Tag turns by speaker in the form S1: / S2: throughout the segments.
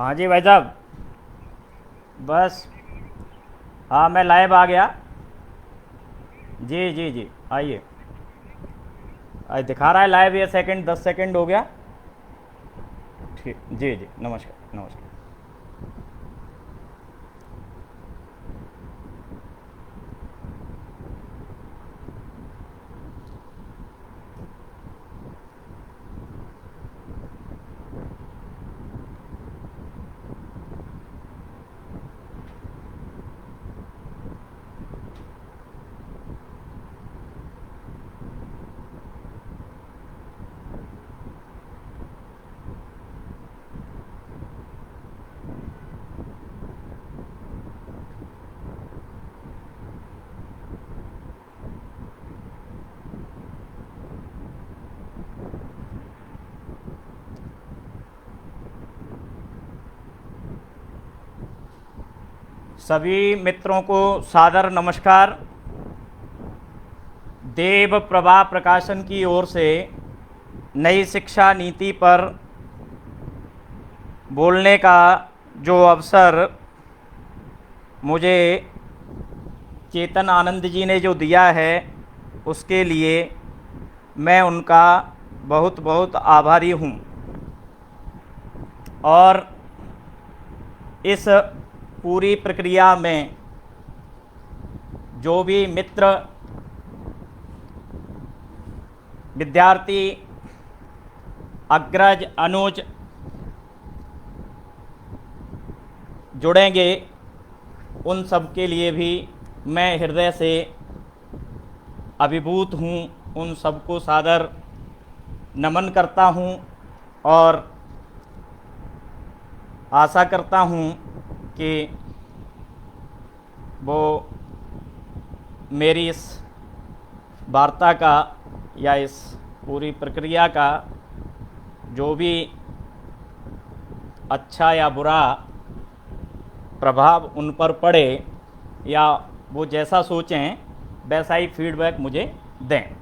S1: हाँ जी भाई साहब। बस। हाँ मैं लाइव आ गया। जी जी जी आइए। आज दिखा रहा है लाइव, ये सेकंड 10 सेकंड हो गया। ठीक जी जी, नमस्कार नमस्कार। सभी मित्रों को सादर नमस्कार। देव प्रभा प्रकाशन की ओर से नई शिक्षा नीति पर बोलने का जो अवसर मुझे चेतन आनंद जी ने जो दिया है, उसके लिए मैं उनका बहुत बहुत आभारी हूँ। और इस पूरी प्रक्रिया में जो भी मित्र, विद्यार्थी, अग्रज, अनुज जुड़ेंगे, उन सब के लिए भी मैं हृदय से अभिभूत हूँ। उन सबको सादर नमन करता हूँ और आशा करता हूँ कि वो मेरी इस वार्ता का या इस पूरी प्रक्रिया का जो भी अच्छा या बुरा प्रभाव उन पर पड़े, या वो जैसा सोचें वैसा ही फीडबैक मुझे दें।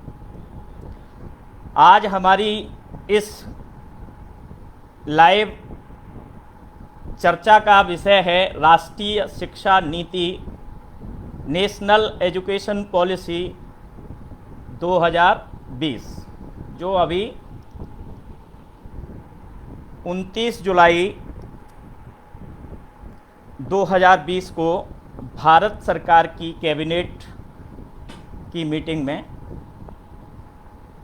S1: आज हमारी इस लाइव चर्चा का विषय है राष्ट्रीय शिक्षा नीति, नेशनल एजुकेशन पॉलिसी 2020, जो अभी 29 जुलाई 2020 को भारत सरकार की कैबिनेट की मीटिंग में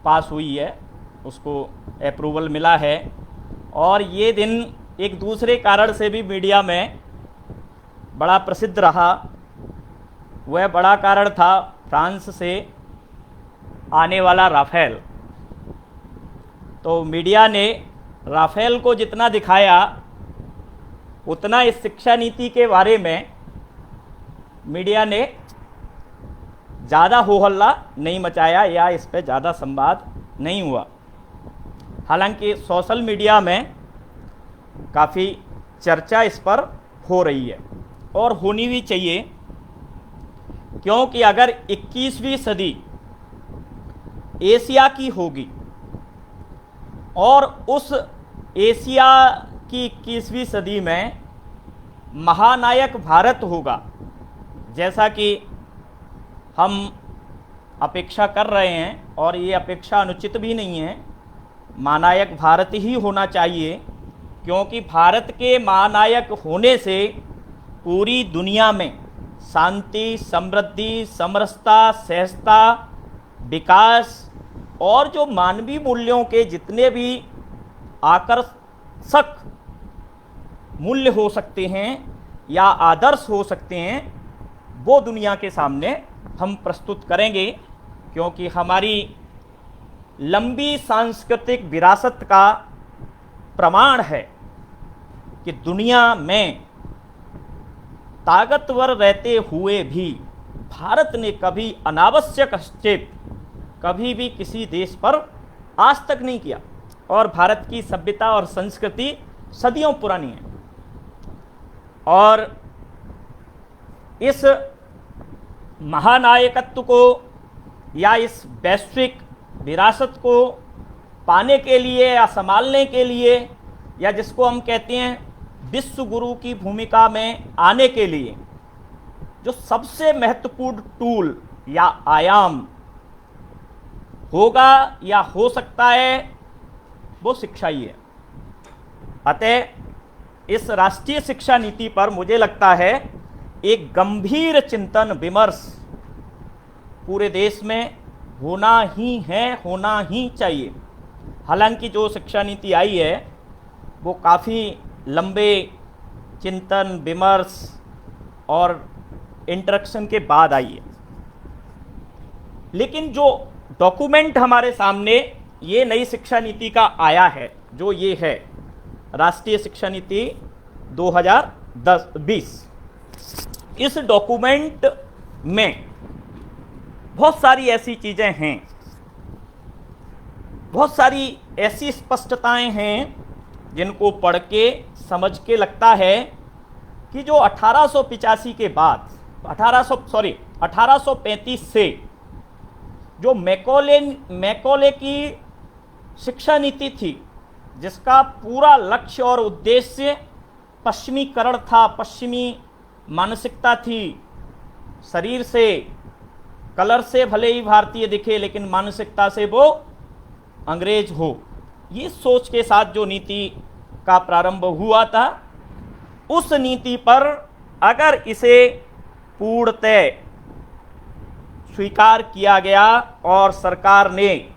S1: पास हुई है, उसको अप्रूवल मिला है। और ये दिन एक दूसरे कारण से भी मीडिया में बड़ा प्रसिद्ध रहा। वह बड़ा कारण था फ्रांस से आने वाला राफेल। तो मीडिया ने राफेल को जितना दिखाया, उतना इस शिक्षा नीति के बारे में मीडिया ने ज़्यादा हो हल्ला नहीं मचाया या इस पर ज़्यादा संवाद नहीं हुआ। हालांकि सोशल मीडिया में काफ़ी चर्चा इस पर हो रही है और होनी भी चाहिए, क्योंकि अगर 21वीं सदी एशिया की होगी और उस एशिया की 21वीं सदी में महानायक भारत होगा, जैसा कि हम अपेक्षा कर रहे हैं, और ये अपेक्षा अनुचित भी नहीं है, महानायक भारत ही होना चाहिए, क्योंकि भारत के महानायक होने से पूरी दुनिया में शांति, समृद्धि, समरसता, सहजता, विकास और जो मानवीय मूल्यों के जितने भी आकर्षक मूल्य हो सकते हैं या आदर्श हो सकते हैं, वो दुनिया के सामने हम प्रस्तुत करेंगे। क्योंकि हमारी लंबी सांस्कृतिक विरासत का प्रमाण है कि दुनिया में ताकतवर रहते हुए भी भारत ने कभी अनावश्यक हस्तक्षेप कभी भी किसी देश पर आज तक नहीं किया, और भारत की सभ्यता और संस्कृति सदियों पुरानी है। और इस महानायकत्व को या इस वैश्विक विरासत को पाने के लिए या संभालने के लिए, या जिसको हम कहते हैं विश्व गुरु की भूमिका में आने के लिए जो सबसे महत्वपूर्ण टूल या आयाम होगा या हो सकता है वो शिक्षा ही है। अतः इस राष्ट्रीय शिक्षा नीति पर मुझे लगता है एक गंभीर चिंतन विमर्श पूरे देश में होना ही है, होना ही चाहिए। हालांकि जो शिक्षा नीति आई है वो काफ़ी लंबे चिंतन विमर्श और इंटरेक्शन के बाद आई है, लेकिन जो डॉक्यूमेंट हमारे सामने ये नई शिक्षा नीति का आया है, जो ये है राष्ट्रीय शिक्षा नीति 2020, इस डॉक्यूमेंट में बहुत सारी ऐसी चीज़ें हैं, बहुत सारी ऐसी स्पष्टताएं हैं जिनको पढ़ के समझ के लगता है कि जो 1885 के बाद 1835 से जो मैकॉले की शिक्षा नीति थी, जिसका पूरा लक्ष्य और उद्देश्य पश्चिमीकरण था, पश्चिमी मानसिकता थी, शरीर से कलर से भले ही भारतीय दिखे लेकिन मानसिकता से वो अंग्रेज हो, ये सोच के साथ जो नीति का प्रारंभ हुआ था, उस नीति पर अगर इसे पूर्णतः स्वीकार किया गया और सरकार ने,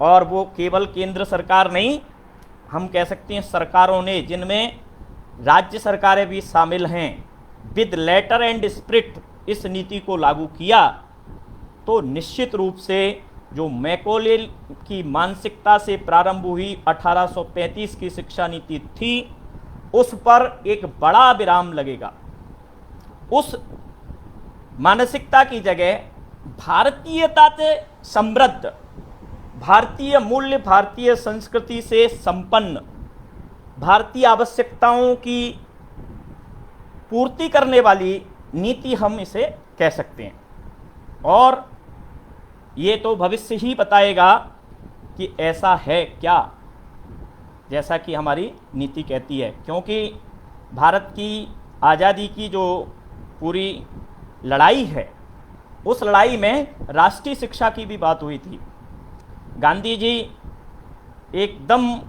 S1: और वो केवल केंद्र सरकार नहीं, हम कह सकते हैं सरकारों ने, जिनमें राज्य सरकारें भी शामिल हैं, विद लेटर एंड स्पिरिट इस नीति को लागू किया, तो निश्चित रूप से जो मैकॉले की मानसिकता से प्रारंभ हुई 1835 की शिक्षा नीति थी, उस पर एक बड़ा विराम लगेगा। उस मानसिकता की जगह भारतीयता से समृद्ध, भारतीय मूल्य, भारतीय संस्कृति से संपन्न, भारतीय आवश्यकताओं की पूर्ति करने वाली नीति हम इसे कह सकते हैं। और ये तो भविष्य ही बताएगा कि ऐसा है क्या, जैसा कि हमारी नीति कहती है, क्योंकि भारत की आज़ादी की जो पूरी लड़ाई है, उस लड़ाई में राष्ट्रीय शिक्षा की भी बात हुई थी। गांधी जी एकदम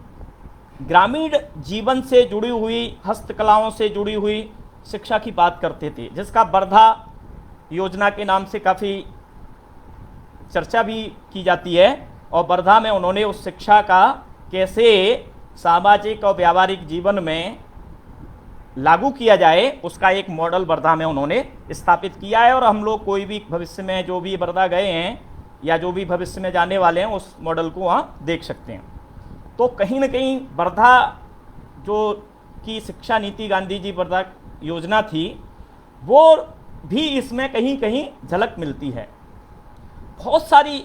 S1: ग्रामीण जीवन से जुड़ी हुई, हस्तकलाओं से जुड़ी हुई शिक्षा की बात करते थे, जिसका वर्धा योजना के नाम से काफ़ी चर्चा भी की जाती है। और वर्धा में उन्होंने उस शिक्षा का कैसे सामाजिक और व्यावहारिक जीवन में लागू किया जाए, उसका एक मॉडल वर्धा में उन्होंने स्थापित किया है। और हम लोग कोई भी भविष्य में जो भी वर्धा गए हैं या जो भी भविष्य में जाने वाले हैं, उस मॉडल को वहाँ देख सकते हैं। तो कहीं ना कहीं वर्धा जो की शिक्षा नीति, गांधी जी वर्धा योजना थी, वो भी इसमें कहीं कहीं झलक मिलती है। बहुत सारी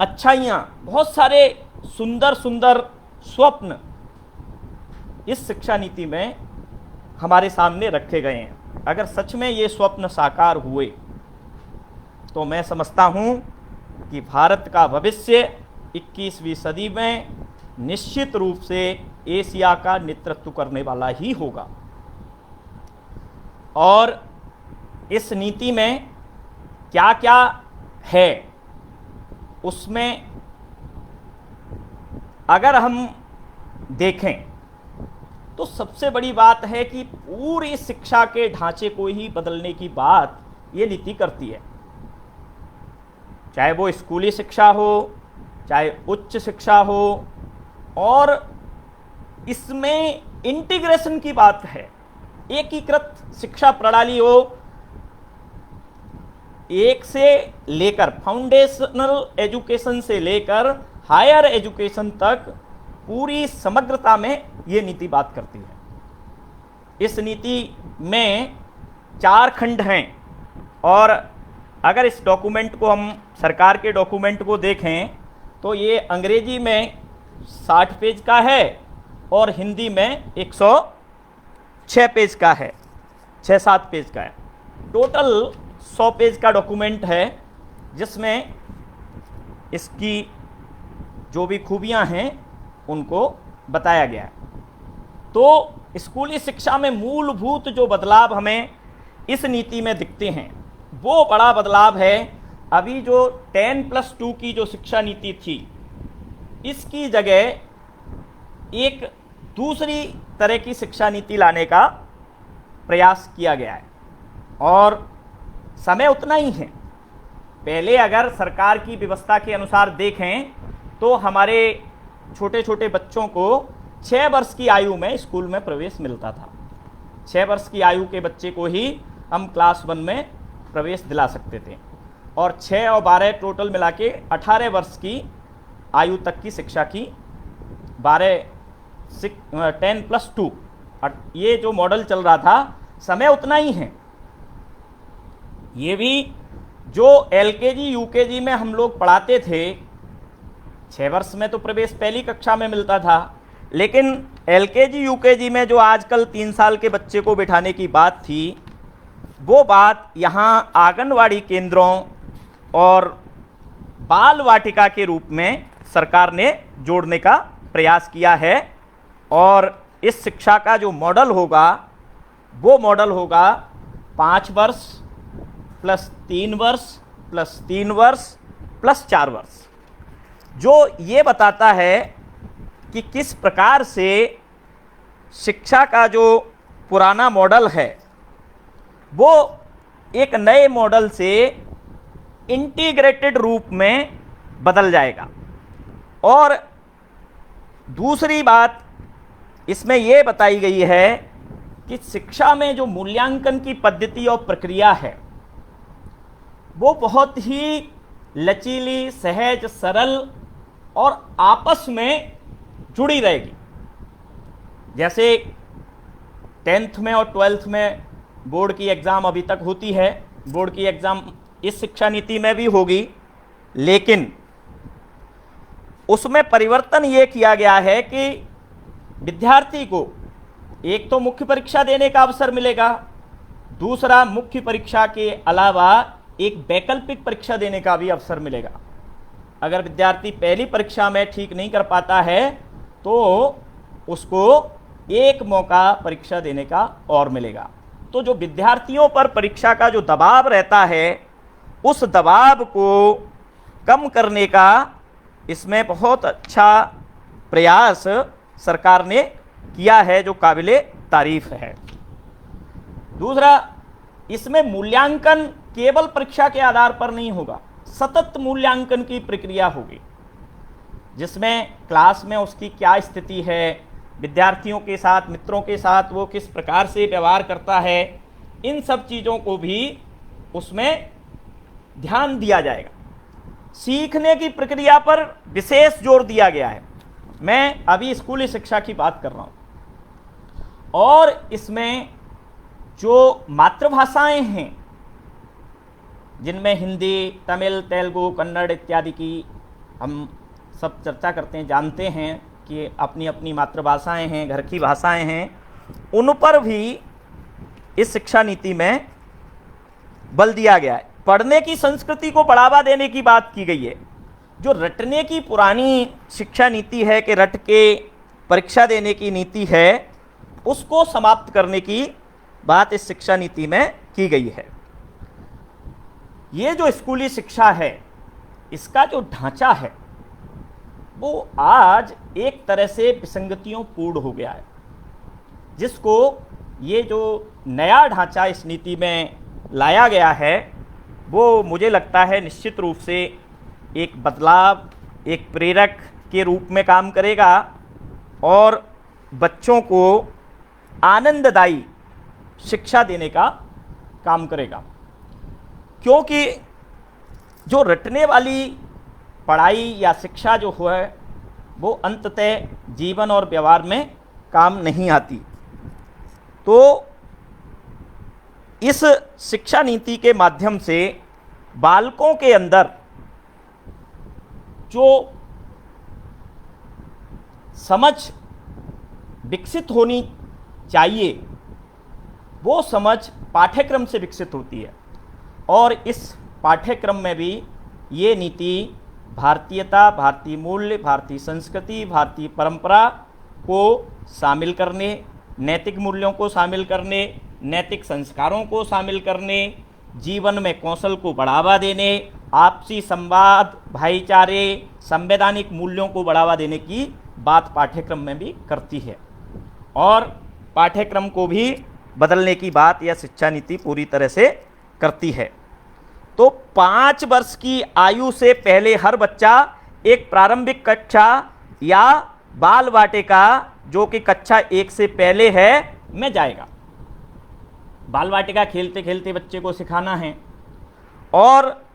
S1: अच्छाइयाँ, बहुत सारे सुंदर सुंदर स्वप्न इस शिक्षा नीति में हमारे सामने रखे गए हैं। अगर सच में ये स्वप्न साकार हुए तो मैं समझता हूँ कि भारत का भविष्य 21वीं सदी में निश्चित रूप से एशिया का नेतृत्व करने वाला ही होगा। और इस नीति में क्या क्या है, उसमें अगर हम देखें तो सबसे बड़ी बात है कि पूरी शिक्षा के ढांचे को ही बदलने की बात ये नीति करती है। चाहे वो स्कूली शिक्षा हो, चाहे उच्च शिक्षा हो, और इसमें इंटीग्रेशन की बात है, एकीकृत शिक्षा प्रणाली हो, एक से लेकर फाउंडेशनल एजुकेशन से लेकर हायर एजुकेशन तक पूरी समग्रता में ये नीति बात करती है। इस नीति में 4 खंड हैं, और अगर इस डॉक्यूमेंट को हम, सरकार के डॉक्यूमेंट को देखें तो ये अंग्रेजी में 60 पेज का है और हिंदी में 106 पेज का है, 6-7 पेज का है। टोटल 100 पेज का डॉक्यूमेंट है, जिसमें इसकी जो भी खूबियां हैं उनको बताया गया है। तो स्कूली शिक्षा में मूलभूत जो बदलाव हमें इस नीति में दिखते हैं वो बड़ा बदलाव है। अभी जो 10+2 की जो शिक्षा नीति थी, इसकी जगह एक दूसरी तरह की शिक्षा नीति लाने का प्रयास किया गया है और समय उतना ही है। पहले अगर सरकार की व्यवस्था के अनुसार देखें तो हमारे छोटे छोटे बच्चों को 6 वर्ष की आयु में स्कूल में प्रवेश मिलता था। 6 वर्ष की आयु के बच्चे को ही हम क्लास 1 में प्रवेश दिला सकते थे और 6 और 12 टोटल मिला के 18 वर्ष की आयु तक की शिक्षा की 10+2 ये जो मॉडल चल रहा था, समय उतना ही है। ये भी जो LKG UKG में हम लोग पढ़ाते थे, 6 वर्ष में तो प्रवेश पहली कक्षा में मिलता था, लेकिन LKG UKG में जो आजकल 3 साल के बच्चे को बिठाने की बात थी, वो बात यहाँ आंगनवाड़ी केंद्रों और बाल वाटिका के रूप में सरकार ने जोड़ने का प्रयास किया है। और इस शिक्षा का जो मॉडल होगा वो मॉडल होगा 5 वर्ष प्लस 3 वर्ष प्लस 3 वर्ष प्लस 4 वर्ष, जो ये बताता है कि किस प्रकार से शिक्षा का जो पुराना मॉडल है वो एक नए मॉडल से इंटीग्रेटेड रूप में बदल जाएगा। और दूसरी बात इसमें यह बताई गई है कि शिक्षा में जो मूल्यांकन की पद्धति और प्रक्रिया है वो बहुत ही लचीली, सहज, सरल और आपस में जुड़ी रहेगी। जैसे 10th में और 12th में बोर्ड की एग्ज़ाम अभी तक होती है, बोर्ड की एग्ज़ाम इस शिक्षा नीति में भी होगी, लेकिन उसमें परिवर्तन ये किया गया है कि विद्यार्थी को एक तो मुख्य परीक्षा देने का अवसर मिलेगा, दूसरा मुख्य परीक्षा के अलावा एक वैकल्पिक परीक्षा देने का भी अवसर मिलेगा। अगर विद्यार्थी पहली परीक्षा में ठीक नहीं कर पाता है तो उसको एक मौका परीक्षा देने का और मिलेगा। तो जो विद्यार्थियों पर परीक्षा का जो दबाव रहता है उस दबाव को कम करने का इसमें बहुत अच्छा प्रयास सरकार ने किया है, जो काबिले तारीफ है। दूसरा, इसमें मूल्यांकन केवल परीक्षा के आधार पर नहीं होगा, सतत मूल्यांकन की प्रक्रिया होगी, जिसमें क्लास में उसकी क्या स्थिति है, विद्यार्थियों के साथ, मित्रों के साथ वो किस प्रकार से व्यवहार करता है, इन सब चीज़ों को भी उसमें ध्यान दिया जाएगा। सीखने की प्रक्रिया पर विशेष जोर दिया गया है। मैं अभी स्कूली शिक्षा की बात कर रहा हूँ, और इसमें जो मातृभाषाएं हैं जिनमें हिंदी, तमिल, तेलुगु, कन्नड़ इत्यादि की हम सब चर्चा करते हैं, जानते हैं कि अपनी अपनी मातृभाषाएं हैं, घर की भाषाएं हैं, उन पर भी इस शिक्षा नीति में बल दिया गया है। पढ़ने की संस्कृति को बढ़ावा देने की बात की गई है। जो रटने की पुरानी शिक्षा नीति है कि रट के परीक्षा देने की नीति है, उसको समाप्त करने की बात इस शिक्षा नीति में की गई है। ये जो स्कूली शिक्षा है, इसका जो ढांचा है वो आज एक तरह से विसंगतियों पूर्ण हो गया है, जिसको ये जो नया ढांचा इस नीति में लाया गया है वो मुझे लगता है निश्चित रूप से एक बदलाव, एक प्रेरक के रूप में काम करेगा और बच्चों को आनंददायी शिक्षा देने का काम करेगा। क्योंकि जो रटने वाली पढ़ाई या शिक्षा जो है वो अंततः जीवन और व्यवहार में काम नहीं आती। तो इस शिक्षा नीति के माध्यम से बालकों के अंदर जो समझ विकसित होनी चाहिए वो समझ पाठ्यक्रम से विकसित होती है, और इस पाठ्यक्रम में भी ये नीति भारतीयता, भारतीय मूल्य, भारतीय संस्कृति, भारतीय परंपरा को शामिल करने, नैतिक मूल्यों को शामिल करने, नैतिक संस्कारों को शामिल करने, जीवन में कौशल को बढ़ावा देने, आपसी संवाद, भाईचारे, संवैधानिक मूल्यों को बढ़ावा देने की बात पाठ्यक्रम में भी करती है। और पाठ्यक्रम को भी बदलने की बात यह शिक्षा नीति पूरी तरह से करती है। तो 5 वर्ष की आयु से पहले हर बच्चा एक प्रारंभिक कक्षा या बाल वाटिका, जो कि कक्षा 1 से पहले है, में जाएगा। बाल वाटिका खेलते खेलते बच्चे को सिखाना है, और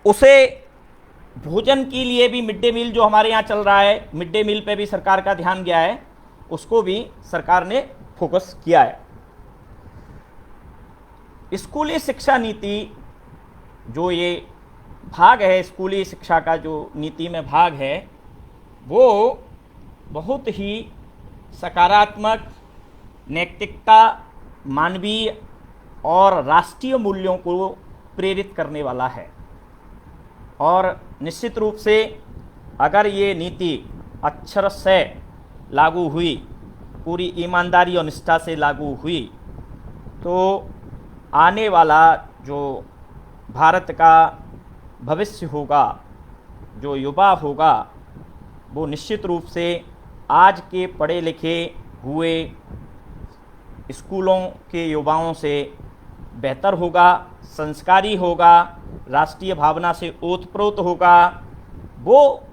S1: उसे भोजन के लिए भी मिड डे मील जो हमारे यहाँ चल रहा है, मिड डे मील पे भी सरकार का ध्यान गया है, उसको भी सरकार ने फोकस किया है। स्कूली शिक्षा नीति जो ये भाग है, स्कूली शिक्षा का जो नीति में भाग है, वो बहुत ही सकारात्मक, नैतिकता, मानवीय और राष्ट्रीय मूल्यों को प्रेरित करने वाला है। और निश्चित रूप से अगर ये नीति अक्षर से लागू हुई, पूरी ईमानदारी और निष्ठा से लागू हुई, तो आने वाला जो भारत का भविष्य होगा, जो युवा होगा, वो निश्चित रूप से आज के पढ़े लिखे हुए स्कूलों के युवाओं से बेहतर होगा, संस्कारी होगा, राष्ट्रीय भावना से ओतप्रोत होगा, वो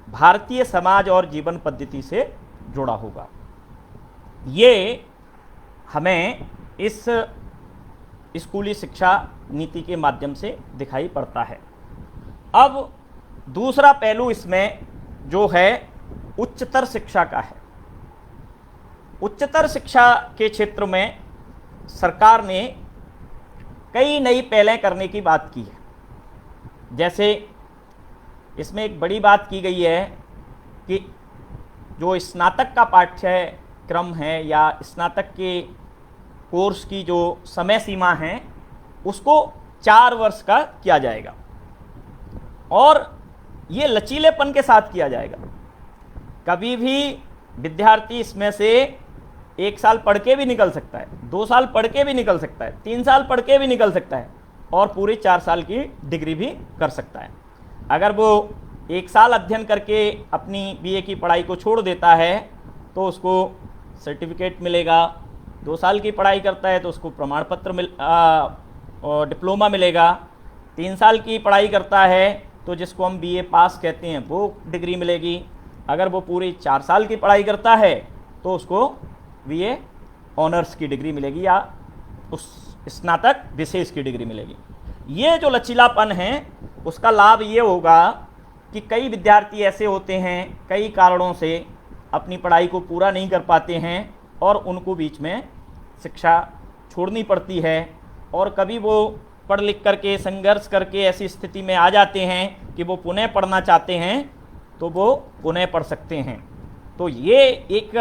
S1: भारतीय समाज और जीवन पद्धति से जुड़ा होगा। ये हमें इस स्कूली शिक्षा नीति के माध्यम से दिखाई पड़ता है। अब दूसरा पहलू इसमें जो है उच्चतर शिक्षा का है। उच्चतर शिक्षा के क्षेत्र में सरकार ने कई नई पहलें करने की बात की है। जैसे इसमें एक बड़ी बात की गई है कि जो स्नातक का पाठ्यक्रम है या स्नातक के कोर्स की जो समय सीमा है, उसको 4 वर्ष का किया जाएगा, और ये लचीलेपन के साथ किया जाएगा। कभी भी विद्यार्थी इसमें से 1 साल पढ़ के भी निकल सकता है, 2 साल पढ़ के भी निकल सकता है, 3 साल पढ़ के भी निकल सकता है, और पूरे 4 साल की डिग्री भी कर सकता है। अगर वो 1 साल अध्ययन करके अपनी बीए की पढ़ाई को छोड़ देता है तो उसको सर्टिफिकेट मिलेगा, 2 साल की पढ़ाई करता है तो उसको प्रमाण पत्र और डिप्लोमा मिलेगा, 3 साल की पढ़ाई करता है तो जिसको हम बीए पास कहते हैं वो डिग्री मिलेगी। अगर वो पूरी 4 साल की पढ़ाई करता है तो उसको बीए ऑनर्स की डिग्री मिलेगी या उस स्नातक विशेष की डिग्री मिलेगी। ये जो लचीलापन है उसका लाभ ये होगा कि कई विद्यार्थी ऐसे होते हैं, कई कारणों से अपनी पढ़ाई को पूरा नहीं कर पाते हैं और उनको बीच में शिक्षा छोड़नी पड़ती है, और कभी वो पढ़ लिख करके संघर्ष करके ऐसी स्थिति में आ जाते हैं कि वो पुनः पढ़ना चाहते हैं तो वो पुनः पढ़ सकते हैं। तो ये एक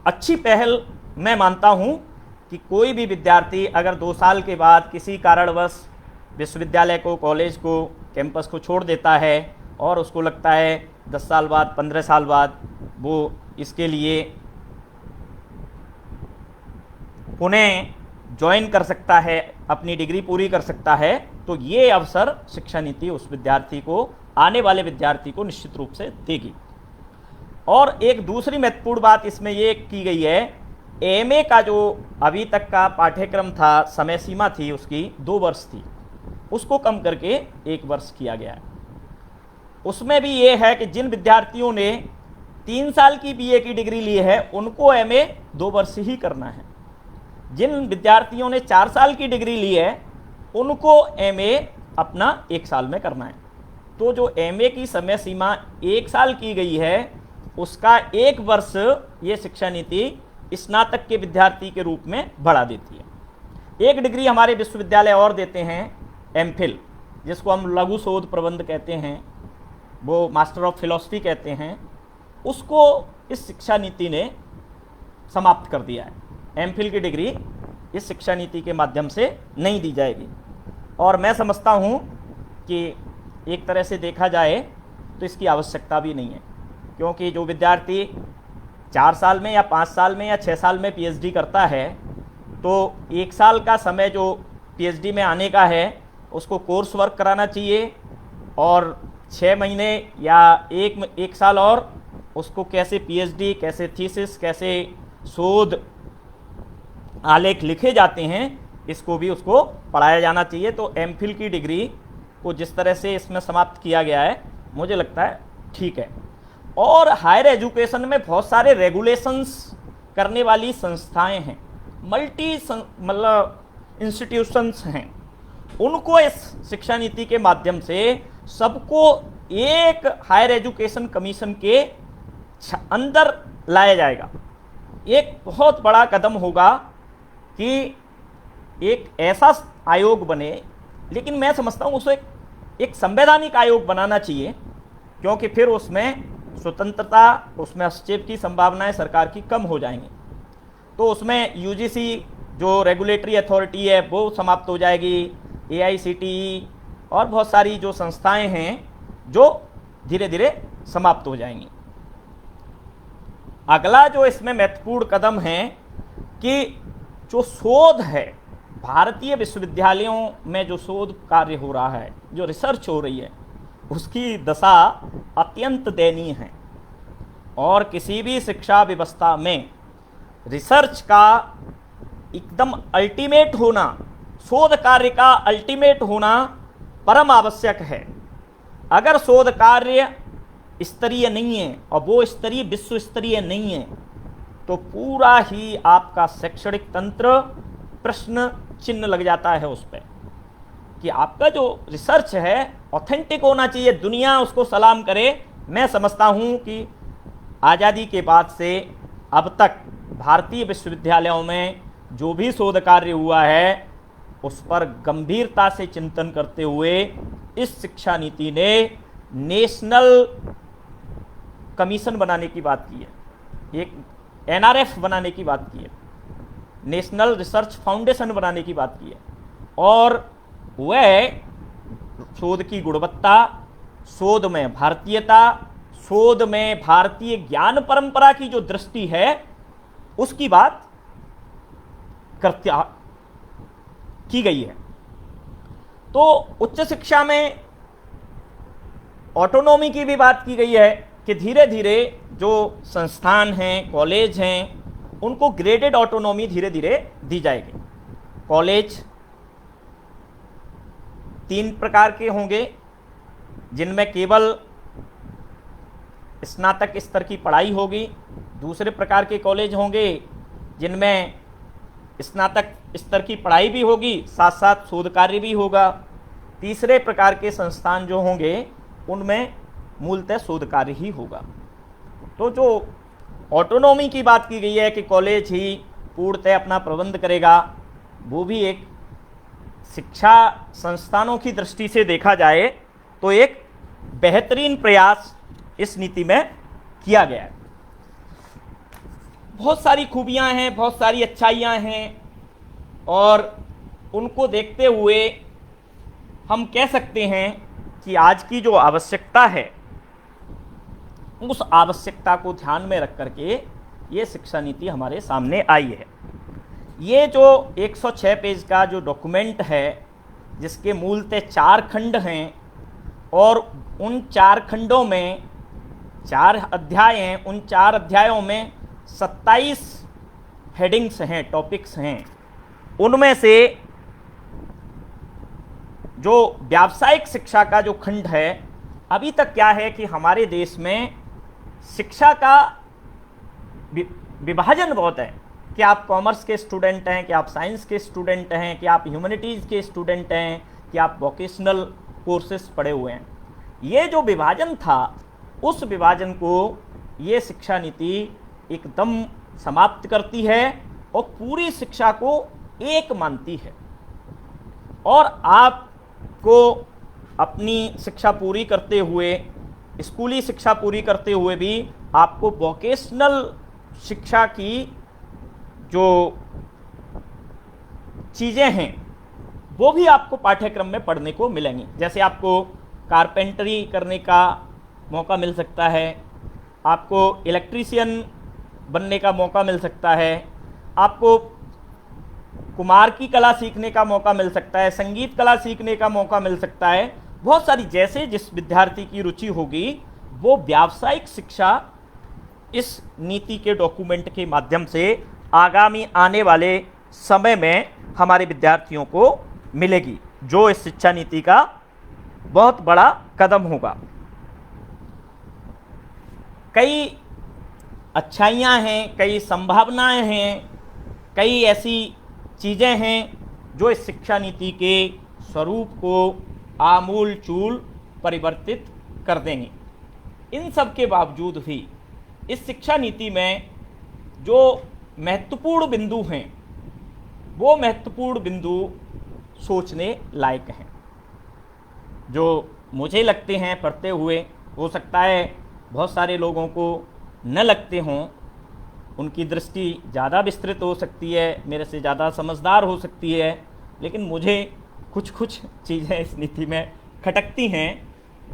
S1: अच्छी पहल मैं मानता हूँ कि कोई भी विद्यार्थी अगर 2 साल के बाद किसी कारणवश विश्वविद्यालय को, कॉलेज को, कैंपस को छोड़ देता है और उसको लगता है 10 साल बाद, 15 साल बाद वो इसके लिए पुनः ज्वाइन कर सकता है, अपनी डिग्री पूरी कर सकता है, तो ये अवसर शिक्षा नीति उस विद्यार्थी को, आने वाले विद्यार्थी को निश्चित रूप से देगी। और एक दूसरी महत्वपूर्ण बात इसमें ये की गई है, एमए का जो अभी तक का पाठ्यक्रम था, समय सीमा थी उसकी 2 वर्ष थी, उसको कम करके 1 वर्ष किया गया है। उसमें भी ये है कि जिन विद्यार्थियों ने 3 साल की बीए की डिग्री ली है उनको एमए 2 वर्ष ही करना है। जिन विद्यार्थियों ने 4 साल की डिग्री ली है उनको एमए अपना 1 साल में करना है। तो जो एमए की समय सीमा 1 साल की गई है उसका 1 वर्ष ये शिक्षा नीति स्नातक के विद्यार्थी के रूप में बढ़ा देती है। एक डिग्री हमारे विश्वविद्यालय और देते हैं, एमफिल, जिसको हम लघु शोध प्रबंध कहते हैं, वो मास्टर ऑफ फिलॉसफी कहते हैं, उसको इस शिक्षा नीति ने समाप्त कर दिया है। एमफिल की डिग्री इस शिक्षा नीति के माध्यम से नहीं दी जाएगी। और मैं समझता हूँ कि एक तरह से देखा जाए तो इसकी आवश्यकता भी नहीं है, क्योंकि जो विद्यार्थी 4 साल में या 5 साल में या 6 साल में पीएचडी करता है तो 1 साल का समय जो पीएचडी में आने का है उसको कोर्स वर्क कराना चाहिए, और 6 महीने या एक साल और उसको कैसे पीएचडी, कैसे थीसिस, कैसे शोध आलेख लिखे जाते हैं इसको भी उसको पढ़ाया जाना चाहिए। तो एमफिल की डिग्री को जिस तरह से इसमें समाप्त किया गया है मुझे लगता है ठीक है। और हायर एजुकेशन में बहुत सारे रेगुलेशंस करने वाली संस्थाएं हैं, मतलब इंस्टीट्यूशंस हैं, उनको इस शिक्षा नीति के माध्यम से सबको एक हायर एजुकेशन कमीशन के अंदर लाया जाएगा। एक बहुत बड़ा कदम होगा कि एक ऐसा आयोग बने, लेकिन मैं समझता हूँ उसे एक संवैधानिक आयोग बनाना चाहिए, क्योंकि फिर उसमें स्वतंत्रता, उसमें हस्तक्षेप की संभावनाएं सरकार की कम हो जाएंगी। तो उसमें यूजीसी जो रेगुलेटरी अथॉरिटी है वो समाप्त हो जाएगी, एआईसीटीई और बहुत सारी जो संस्थाएं हैं जो धीरे धीरे समाप्त हो जाएंगी। अगला जो इसमें महत्वपूर्ण कदम है कि जो शोध है, भारतीय विश्वविद्यालयों में जो शोध कार्य हो रहा है, जो रिसर्च हो रही है, उसकी दशा अत्यंत दयनीय है। और किसी भी शिक्षा व्यवस्था में रिसर्च का एकदम अल्टीमेट होना, शोध कार्य का अल्टीमेट होना परम आवश्यक है। अगर शोध कार्य स्तरीय नहीं है और वो स्तरीय विश्व स्तरीय नहीं है तो पूरा ही आपका शैक्षणिक तंत्र प्रश्न चिन्ह लग जाता है उस पर कि आपका जो रिसर्च है ऑथेंटिक होना चाहिए, दुनिया उसको सलाम करे। मैं समझता हूँ कि आज़ादी के बाद से अब तक भारतीय विश्वविद्यालयों में जो भी शोध कार्य हुआ है उस पर गंभीरता से चिंतन करते हुए इस शिक्षा नीति ने नेशनल कमीशन बनाने की बात की है, एक एनआरएफ बनाने की बात की है, नेशनल रिसर्च फाउंडेशन बनाने की बात की है। और वह शोध की गुणवत्ता, शोध में भारतीयता, शोध में भारतीय ज्ञान परंपरा की जो दृष्टि है उसकी बात की गई है। तो उच्च शिक्षा में ऑटोनॉमी की भी बात की गई है कि धीरे धीरे जो संस्थान हैं, कॉलेज हैं, उनको ग्रेडेड ऑटोनॉमी धीरे धीरे दी जाएगी। कॉलेज 3 प्रकार के होंगे, जिनमें केवल स्नातक स्तर की पढ़ाई होगी। दूसरे प्रकार के कॉलेज होंगे जिनमें स्नातक स्तर की पढ़ाई भी होगी, साथ साथ शोध कार्य भी होगा। तीसरे प्रकार के संस्थान जो होंगे उनमें मूलतः शोध कार्य ही होगा। तो जो ऑटोनॉमी की बात की गई है कि कॉलेज ही पूर्णतः अपना प्रबंध करेगा, वो भी एक शिक्षा संस्थानों की दृष्टि से देखा जाए तो एक बेहतरीन प्रयास इस नीति में किया गया है। बहुत सारी खूबियां हैं, बहुत सारी अच्छाइयां हैं, और उनको देखते हुए हम कह सकते हैं कि आज की जो आवश्यकता है उस आवश्यकता को ध्यान में रख करके ये शिक्षा नीति हमारे सामने आई है। ये जो 106 पेज का जो डॉक्यूमेंट है, जिसके मूलतः 4 खंड हैं और उन 4 खंडों में 4 अध्याय हैं, उन 4 अध्यायों में 27 हेडिंग्स हैं, टॉपिक्स हैं। उनमें से जो व्यावसायिक शिक्षा का जो खंड है, अभी तक क्या है कि हमारे देश में शिक्षा का विभाजन बहुत है कि आप कॉमर्स के स्टूडेंट हैं, कि आप साइंस के स्टूडेंट हैं, कि आप ह्यूमैनिटीज़ के स्टूडेंट हैं, कि आप वोकेशनल कोर्सेस पढ़े हुए हैं। ये जो विभाजन था, उस विभाजन को ये शिक्षा नीति एकदम समाप्त करती है और पूरी शिक्षा को एक मानती है। और आपको अपनी शिक्षा पूरी करते हुए, स्कूली शिक्षा पूरी करते हुए भी आपको वोकेशनल शिक्षा की जो चीज़ें हैं वो भी आपको पाठ्यक्रम में पढ़ने को मिलेंगी। जैसे आपको कारपेंटरी करने का मौका मिल सकता है, आपको इलेक्ट्रीशियन बनने का मौका मिल सकता है, आपको कुमार की कला सीखने का मौका मिल सकता है, संगीत कला सीखने का मौका मिल सकता है। बहुत सारी, जैसे जिस विद्यार्थी की रुचि होगी वो व्यावसायिक शिक्षा इस नीति के डॉक्यूमेंट के माध्यम से आगामी आने वाले समय में हमारे विद्यार्थियों को मिलेगी, जो इस शिक्षा नीति का बहुत बड़ा कदम होगा। कई अच्छाइयाँ हैं, कई संभावनाएं हैं, कई ऐसी चीज़ें हैं जो इस शिक्षा नीति के स्वरूप को आमूल चूल परिवर्तित कर देंगी। इन सब के बावजूद भी इस शिक्षा नीति में जो महत्वपूर्ण बिंदु हैं वो महत्वपूर्ण बिंदु सोचने लायक हैं, जो मुझे लगते हैं पढ़ते हुए, हो सकता है बहुत सारे लोगों को न लगते हों, उनकी दृष्टि ज़्यादा विस्तृत हो सकती है, मेरे से ज़्यादा समझदार हो सकती है, लेकिन मुझे कुछ कुछ चीज़ें इस नीति में खटकती हैं,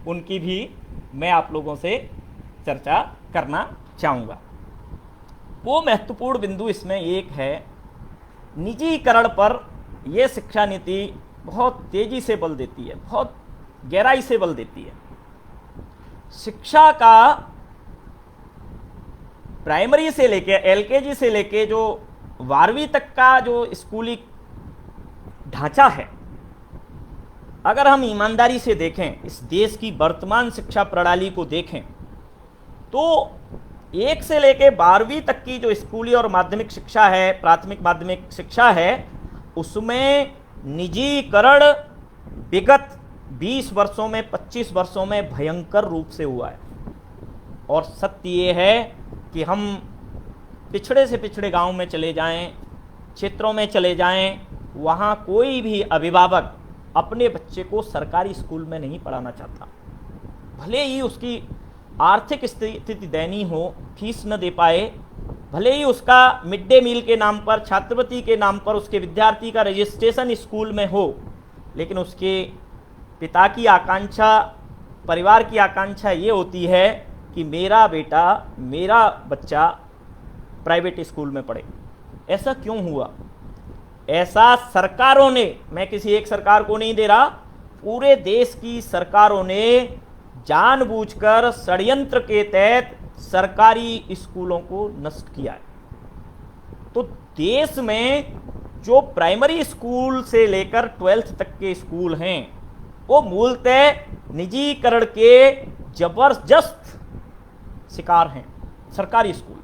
S1: उनकी भी मैं आप लोगों से चर्चा करना चाहूँगा। वो महत्वपूर्ण बिंदु इसमें एक है, निजीकरण पर यह शिक्षा नीति बहुत तेज़ी से बल देती है, बहुत गहराई से बल देती है। शिक्षा का प्राइमरी से लेके एलकेजी से लेके जो 12वीं तक का जो स्कूली ढांचा है, अगर हम ईमानदारी से देखें, इस देश की वर्तमान शिक्षा प्रणाली को देखें, तो 1 से लेके 12वीं तक की जो स्कूली और माध्यमिक शिक्षा है, प्राथमिक माध्यमिक शिक्षा है, उसमें निजीकरण विगत 20 वर्षों में, 25 वर्षों में भयंकर रूप से हुआ है। और सत्य ये है कि हम पिछड़े से पिछड़े गांव में चले जाएं, क्षेत्रों में चले जाएं, वहाँ कोई भी अभिभावक अपने बच्चे को सरकारी स्कूल में नहीं पढ़ाना चाहता, भले ही उसकी आर्थिक स्थिति दयनीय हो, फीस न दे पाए, भले ही उसका मिड डे मील के नाम पर, छात्रवृत्ति के नाम पर उसके विद्यार्थी का रजिस्ट्रेशन स्कूल में हो, लेकिन उसके पिता की आकांक्षा, परिवार की आकांक्षा ये होती है कि मेरा बेटा, मेरा बच्चा प्राइवेट स्कूल में पढ़े। ऐसा क्यों हुआ? ऐसा सरकारों ने, मैं किसी एक सरकार को नहीं दे रहा, पूरे देश की सरकारों ने जानबूझकर षड्यंत्र के तहत सरकारी स्कूलों को नष्ट किया है। तो देश में जो प्राइमरी स्कूल से लेकर 12th तक के स्कूल हैं, वो मूलतः निजीकरण के जबरदस्त शिकार हैं, सरकारी स्कूल।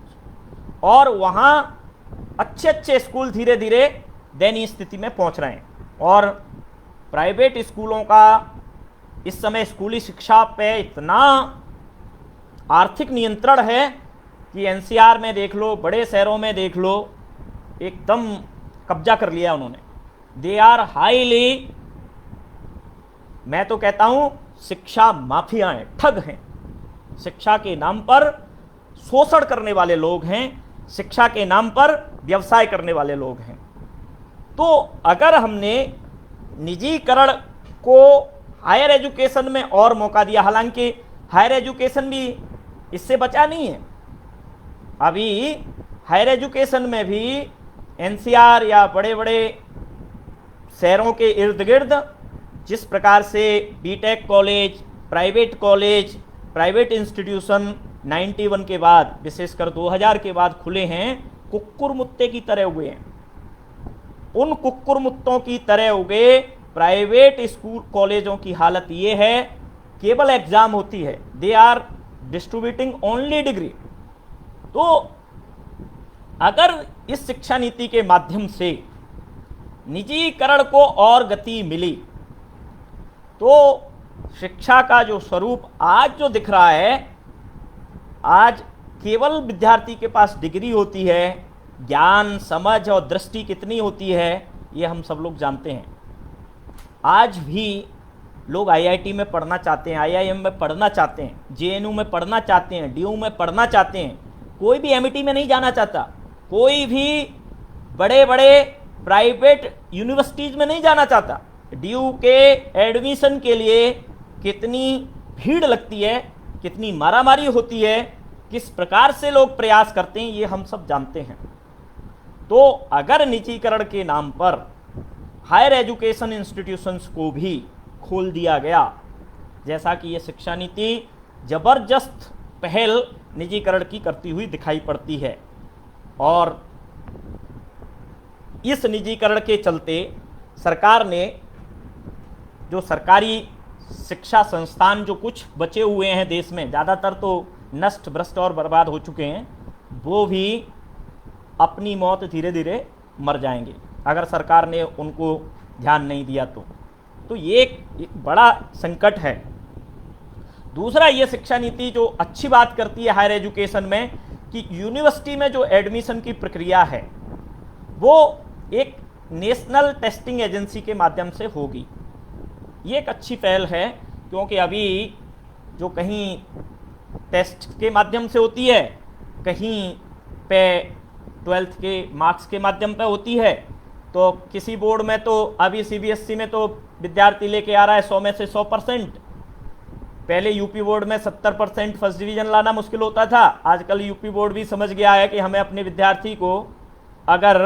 S1: और वहाँ अच्छे अच्छे स्कूल धीरे धीरे दयनीय स्थिति में पहुँच रहे हैं, और प्राइवेट स्कूलों का इस समय स्कूली शिक्षा पे इतना आर्थिक नियंत्रण है कि एनसीआर में देख लो, बड़े शहरों में देख लो, एकदम कब्जा कर लिया उन्होंने। दे आर हाईली, मैं तो कहता हूं शिक्षा माफिया हैं, ठग हैं, शिक्षा के नाम पर शोषण करने वाले लोग हैं, शिक्षा के नाम पर व्यवसाय करने वाले लोग हैं। तो अगर हमने निजीकरण को हायर एजुकेशन में और मौका दिया, हालांकि हायर एजुकेशन भी इससे बचा नहीं है, अभी हायर एजुकेशन में भी एनसीआर या बड़े बड़े शहरों के इर्द गिर्द जिस प्रकार से बीटेक कॉलेज, प्राइवेट इंस्टीट्यूशन 91 के बाद, विशेषकर 2000 के बाद खुले हैं, कुक्कुर मुत्ते की तरह हुए हैं। उन कुक्कुर मुत्तों की तरह उगे प्राइवेट स्कूल कॉलेजों की हालत ये है, केवल एग्जाम होती है, they are distributing only degree. तो अगर इस शिक्षा नीति के माध्यम से निजीकरण को और गति मिली, तो शिक्षा का जो स्वरूप आज जो दिख रहा है, आज केवल विद्यार्थी के पास डिग्री होती है, ज्ञान, समझ और दृष्टि कितनी होती है ये हम सब लोग जानते हैं। आज भी लोग आईआईटी में पढ़ना चाहते हैं, आईआईएम में पढ़ना चाहते हैं, जेएनयू में पढ़ना चाहते हैं, डीयू में पढ़ना चाहते हैं, कोई भी एमईटी में नहीं जाना चाहता, कोई भी बड़े बड़े प्राइवेट यूनिवर्सिटीज़ में नहीं जाना चाहता। डीयू के एडमिशन के लिए कितनी भीड़ लगती है, कितनी मारामारी होती है, किस प्रकार से लोग प्रयास करते हैं ये हम सब जानते हैं। तो अगर निजीकरण के नाम पर हायर एजुकेशन इंस्टीट्यूशंस को भी खोल दिया गया, जैसा कि ये शिक्षा नीति जबरदस्त पहल निजीकरण की करती हुई दिखाई पड़ती है, और इस निजीकरण के चलते सरकार ने जो सरकारी शिक्षा संस्थान जो कुछ बचे हुए हैं देश में, ज़्यादातर तो नष्ट भ्रष्ट और बर्बाद हो चुके हैं, वो भी अपनी मौत धीरे धीरे मर जाएंगे अगर सरकार ने उनको ध्यान नहीं दिया तो ये एक बड़ा संकट है। दूसरा, ये शिक्षा नीति जो अच्छी बात करती है हायर एजुकेशन में कि यूनिवर्सिटी में जो एडमिशन की प्रक्रिया है वो एक नेशनल टेस्टिंग एजेंसी के माध्यम से होगी। ये एक अच्छी पहल है, क्योंकि अभी जो कहीं टेस्ट के माध्यम से होती है, कहीं पे 12th के मार्क्स के माध्यम पे होती है, तो किसी बोर्ड में तो अभी सीबीएसई में तो विद्यार्थी लेके आ रहा है 100 में से 100%। पहले यूपी बोर्ड में 70% फर्स्ट डिवीजन लाना मुश्किल होता था। आजकल यूपी बोर्ड भी समझ गया है कि हमें अपने विद्यार्थी को अगर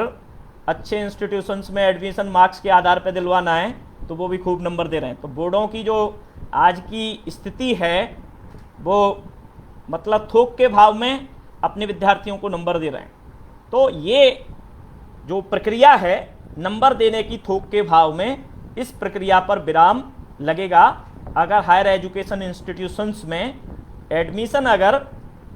S1: अच्छे इंस्टीट्यूशंस में एडमिशन मार्क्स के आधार पर दिलवाना है तो वो भी खूब नंबर दे रहे हैं। तो बोर्डों की जो आज की स्थिति है वो मतलब थोक के भाव में अपने विद्यार्थियों को नंबर दे रहे हैं। तो ये जो प्रक्रिया है नंबर देने की थोक के भाव में, इस प्रक्रिया पर विराम लगेगा अगर हायर एजुकेशन इंस्टीट्यूशंस में एडमिशन अगर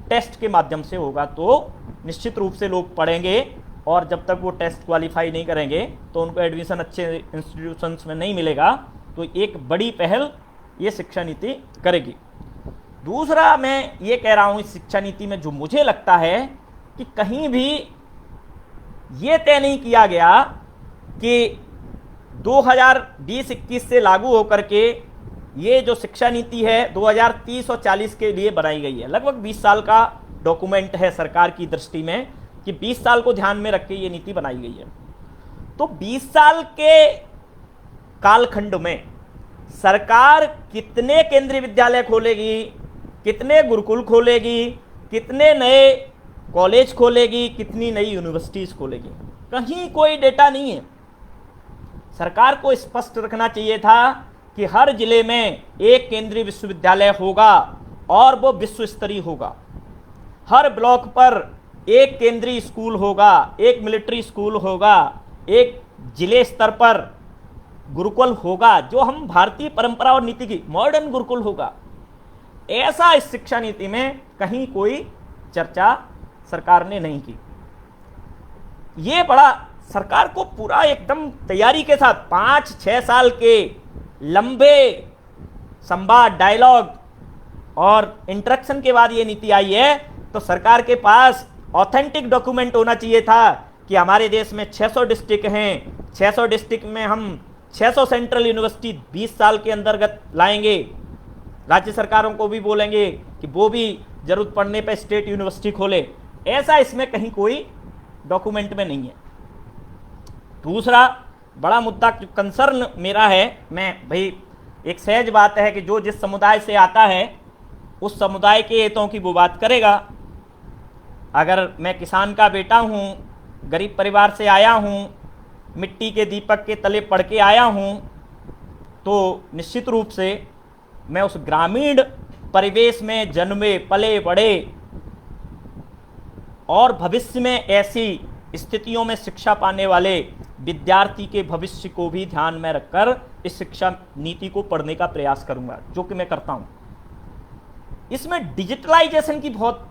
S1: टेस्ट के माध्यम से होगा। तो निश्चित रूप से लोग पढ़ेंगे, और जब तक वो टेस्ट क्वालिफाई नहीं करेंगे तो उनको एडमिशन अच्छे इंस्टीट्यूशंस में नहीं मिलेगा। तो एक बड़ी पहल ये शिक्षा नीति करेगी। दूसरा, मैं ये कह रहा हूँ इस शिक्षा नीति में जो मुझे लगता है कि कहीं भी ये तय नहीं किया गया कि 2020-21 से लागू होकर के ये जो शिक्षा नीति है 2030 और 40 के लिए बनाई गई है। लगभग 20 साल का डॉक्यूमेंट है सरकार की दृष्टि में कि 20 साल को ध्यान में रख के ये नीति बनाई गई है। तो 20 साल के कालखंड में सरकार कितने केंद्रीय विद्यालय खोलेगी, कितने गुरुकुल खोलेगी, कितने नए कॉलेज खोलेगी, कितनी नई यूनिवर्सिटीज खोलेगी, कहीं कोई डेटा नहीं है। सरकार को स्पष्ट रखना चाहिए था कि हर जिले में एक केंद्रीय विश्वविद्यालय होगा और वो विश्व स्तरीय होगा। हर ब्लॉक पर एक केंद्रीय स्कूल होगा, एक मिलिट्री स्कूल होगा, एक जिले स्तर पर गुरुकुल होगा, जो हम भारतीय परंपरा और नीति की मॉडर्न गुरुकुल होगा। ऐसा इस शिक्षा नीति में कहीं कोई चर्चा सरकार ने नहीं की। ये बड़ा सरकार को पूरा एकदम तैयारी के साथ 5-6 साल के लंबे संवाद, डायलॉग और इंटरेक्शन के बाद ये नीति आई है। तो सरकार के पास ऑथेंटिक डॉक्यूमेंट होना चाहिए था कि हमारे देश में 600 डिस्ट्रिक्ट हैं, 600 डिस्ट्रिक्ट में हम 600 सेंट्रल यूनिवर्सिटी 20 साल के अंतर्गत लाएंगे। राज्य सरकारों को भी बोलेंगे कि वो भी जरूरत पड़ने पर स्टेट यूनिवर्सिटी खोले। ऐसा इसमें कहीं कोई डॉक्यूमेंट में नहीं है। दूसरा बड़ा मुद्दा कंसर्न मेरा है, मैं भाई एक सहज बात है कि जो जिस समुदाय से आता है उस समुदाय के हितों की वो बात करेगा। अगर मैं किसान का बेटा हूँ, गरीब परिवार से आया हूँ, मिट्टी के दीपक के तले पढ़ के आया हूँ, तो निश्चित रूप से मैं उस ग्रामीण परिवेश में जन्मे पले बड़े और भविष्य में ऐसी स्थितियों में शिक्षा पाने वाले विद्यार्थी के भविष्य को भी ध्यान में रखकर इस शिक्षा नीति को पढ़ने का प्रयास करूंगा, जो कि मैं करता हूं। इसमें डिजिटलाइजेशन की बहुत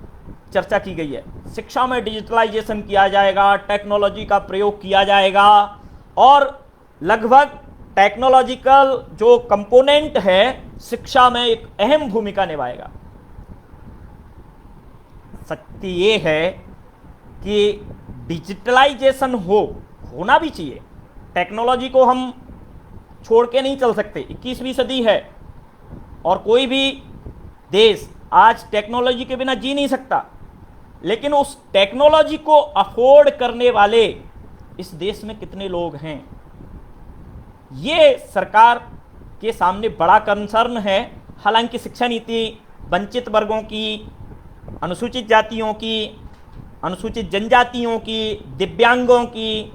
S1: चर्चा की गई है। शिक्षा में डिजिटलाइजेशन किया जाएगा, टेक्नोलॉजी का प्रयोग किया जाएगा और लगभग टेक्नोलॉजिकल जो कंपोनेंट है शिक्षा में एक अहम भूमिका निभाएगा। सत्य ये है कि डिजिटलाइजेशन होना भी चाहिए। टेक्नोलॉजी को हम छोड़ के नहीं चल सकते। 21वीं सदी है और कोई भी देश आज टेक्नोलॉजी के बिना जी नहीं सकता, लेकिन उस टेक्नोलॉजी को अफोर्ड करने वाले इस देश में कितने लोग हैं, ये सरकार के सामने बड़ा कंसर्न है। हालांकि शिक्षा नीति वंचित वर्गों की अनुसूचित जातियों की, अनुसूचित जनजातियों की, दिव्यांगों की,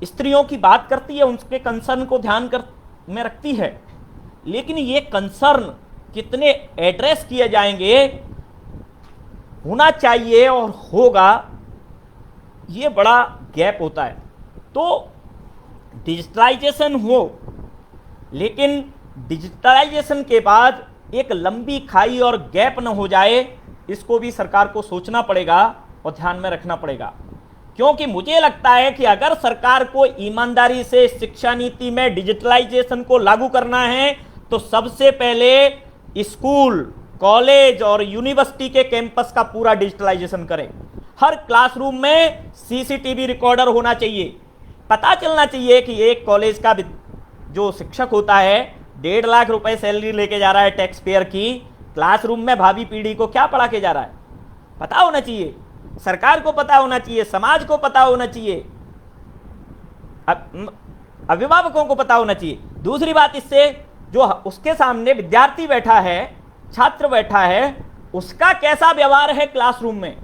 S1: स्त्रियों की बात करती है, उनके कंसर्न को ध्यान में रखती है। लेकिन ये कंसर्न कितने एड्रेस किए जाएंगे, होना चाहिए और होगा, ये बड़ा गैप होता है। तो डिजिटलाइजेशन हो, लेकिन डिजिटलाइजेशन के बाद एक लंबी खाई और गैप न हो जाए, इसको भी सरकार को सोचना पड़ेगा और ध्यान में रखना पड़ेगा। क्योंकि मुझे लगता है कि अगर सरकार को ईमानदारी से शिक्षा नीति में डिजिटलाइजेशन को लागू करना है तो सबसे पहले स्कूल, कॉलेज और यूनिवर्सिटी के कैंपस का पूरा डिजिटलाइजेशन करें। हर क्लासरूम में सीसीटीवी रिकॉर्डर होना चाहिए। पता चलना चाहिए कि एक कॉलेज का जो शिक्षक होता है 1.5 लाख रुपए सैलरी लेके जा रहा है टैक्स पेयर की, क्लासरूम में भावी पीढ़ी को क्या पढ़ा के जा रहा है, पता होना चाहिए। सरकार को पता होना चाहिए, समाज को पता होना चाहिए, अभिभावकों को पता होना चाहिए। दूसरी बात, इससे जो उसके सामने विद्यार्थी बैठा है, छात्र बैठा है, उसका कैसा व्यवहार है क्लासरूम में,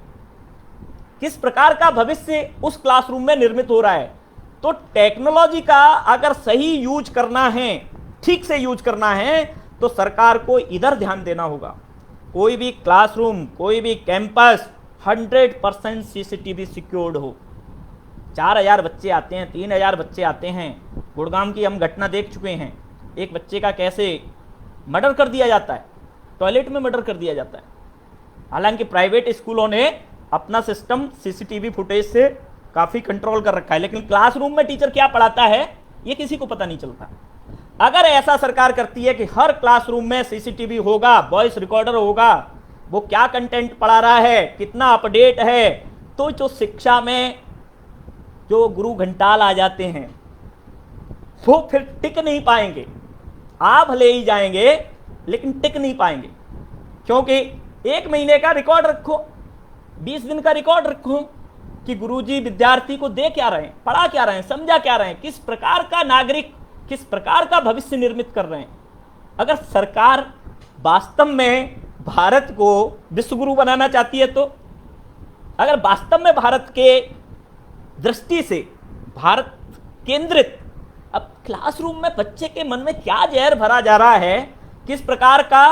S1: किस प्रकार का भविष्य उस क्लासरूम में निर्मित हो रहा है। तो टेक्नोलॉजी का अगर सही यूज करना है, ठीक से यूज करना है, तो सरकार को इधर ध्यान देना होगा। कोई भी क्लासरूम, कोई भी कैंपस 100% सीसीटीवी सिक्योर्ड हो। 4000 बच्चे आते हैं, 3000 बच्चे आते हैं। गुड़गांव की हम घटना देख चुके हैं, एक बच्चे का कैसे मर्डर कर दिया जाता है, टॉयलेट में मर्डर कर दिया जाता है। हालांकि प्राइवेट स्कूलों ने अपना सिस्टम सीसीटीवी फुटेज से काफ़ी कंट्रोल कर रखा है, लेकिन क्लासरूम में टीचर क्या पढ़ाता है ये किसी को पता नहीं चलता। अगर ऐसा सरकार करती है कि हर क्लासरूम में सीसीटीवी होगा, वॉइस रिकॉर्डर होगा, वो क्या कंटेंट पढ़ा रहा है, कितना अपडेट है, तो जो शिक्षा में जो गुरु घंटाल आ जाते हैं वो फिर टिक नहीं पाएंगे। आ भले ही जाएंगे लेकिन टिक नहीं पाएंगे। क्योंकि 1 महीने का रिकॉर्ड रखो, 20 दिन का रिकॉर्ड रखो कि गुरुजी विद्यार्थी को दे क्या रहे हैं, पढ़ा क्या रहे हैं, समझा क्या रहे हैं, किस प्रकार का नागरिक, किस प्रकार का भविष्य निर्मित कर रहे हैं। अगर सरकार वास्तव में भारत को विश्वगुरु बनाना चाहती है, तो अगर वास्तव में भारत के दृष्टि से भारत केंद्रित, अब क्लासरूम में बच्चे के मन में क्या जहर भरा जा रहा है, किस प्रकार का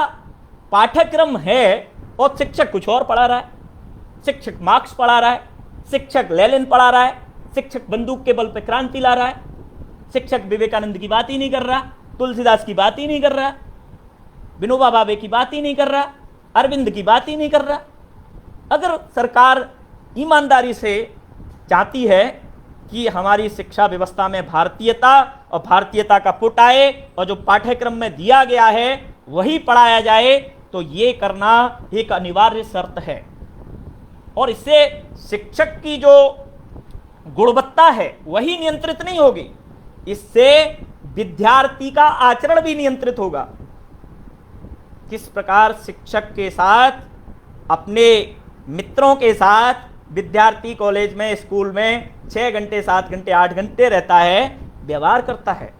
S1: पाठ्यक्रम है, और शिक्षक कुछ और पढ़ा रहा है, शिक्षक मार्क्स पढ़ा रहा है, शिक्षक लेनिन पढ़ा रहा है, शिक्षक बंदूक के बल पर क्रांति ला रहा है, शिक्षक विवेकानंद की बात ही नहीं कर रहा, तुलसीदास की बात ही नहीं कर रहा, विनोबा भावे की बात ही नहीं कर रहा, अरविंद की बात ही नहीं कर रहा। अगर सरकार ईमानदारी से चाहती है कि हमारी शिक्षा व्यवस्था में भारतीयता और भारतीयता का पुट आए और जो पाठ्यक्रम में दिया गया है वही पढ़ाया जाए, तो ये करना एक अनिवार्य शर्त है। और इससे शिक्षक की जो गुणवत्ता है वही नियंत्रित नहीं होगी, इससे विद्यार्थी का आचरण भी नियंत्रित होगा। किस प्रकार शिक्षक के साथ, अपने मित्रों के साथ विद्यार्थी कॉलेज में, स्कूल में 6 घंटे, 7 घंटे, 8 घंटे रहता है, व्यवहार करता है,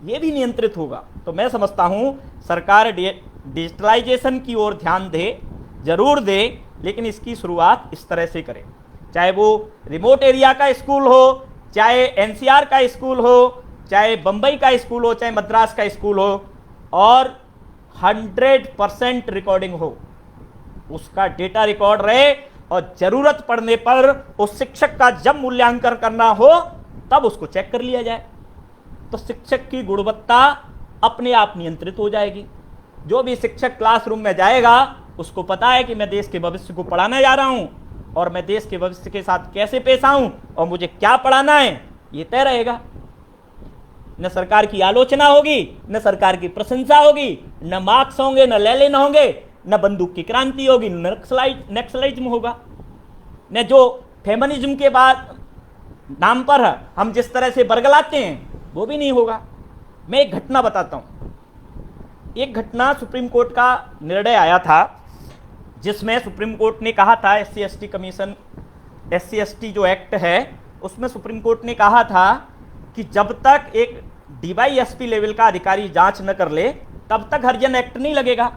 S1: यह भी नियंत्रित होगा। तो मैं समझता हूं सरकार डिजिटलाइजेशन की ओर ध्यान दे, जरूर दे, लेकिन इसकी शुरुआत इस तरह से करे। चाहे वो रिमोट एरिया का स्कूल हो, चाहे एनसीआर का स्कूल हो, चाहे बंबई का स्कूल हो, चाहे मद्रास का स्कूल हो, और 100% रिकॉर्डिंग हो, उसका डेटा रिकॉर्ड रहे, और जरूरत पड़ने पर उस शिक्षक का जब मूल्यांकन करना हो तब उसको चेक कर लिया जाए। तो शिक्षक की गुणवत्ता अपने आप नियंत्रित हो जाएगी। जो भी शिक्षक क्लासरूम में जाएगा उसको पता है कि मैं देश के भविष्य को पढ़ाने जा रहा हूं, और मैं देश के भविष्य के साथ कैसे पेश आऊं और मुझे क्या पढ़ाना है, ये तय रहेगा। न सरकार की आलोचना होगी, न सरकार की प्रशंसा होगी, न मार्क्स होंगे, न लेलिन होंगे, न बंदूक की क्रांति होगी, न नक्सलाइज्म होगा, न जो फेमिनिज्म के बाद नाम पर हम जिस तरह से बरगलाते हैं वो भी नहीं होगा। मैं एक घटना बताता हूं। एक घटना, सुप्रीम कोर्ट का निर्णय आया था जिसमें सुप्रीम कोर्ट ने कहा था, SC/ST कमीशन, SC/ST जो एक्ट है उसमें सुप्रीम कोर्ट ने कहा था कि जब तक एक DYSP लेवल का अधिकारी जांच न कर ले तब तक हरिजन एक्ट नहीं लगेगा,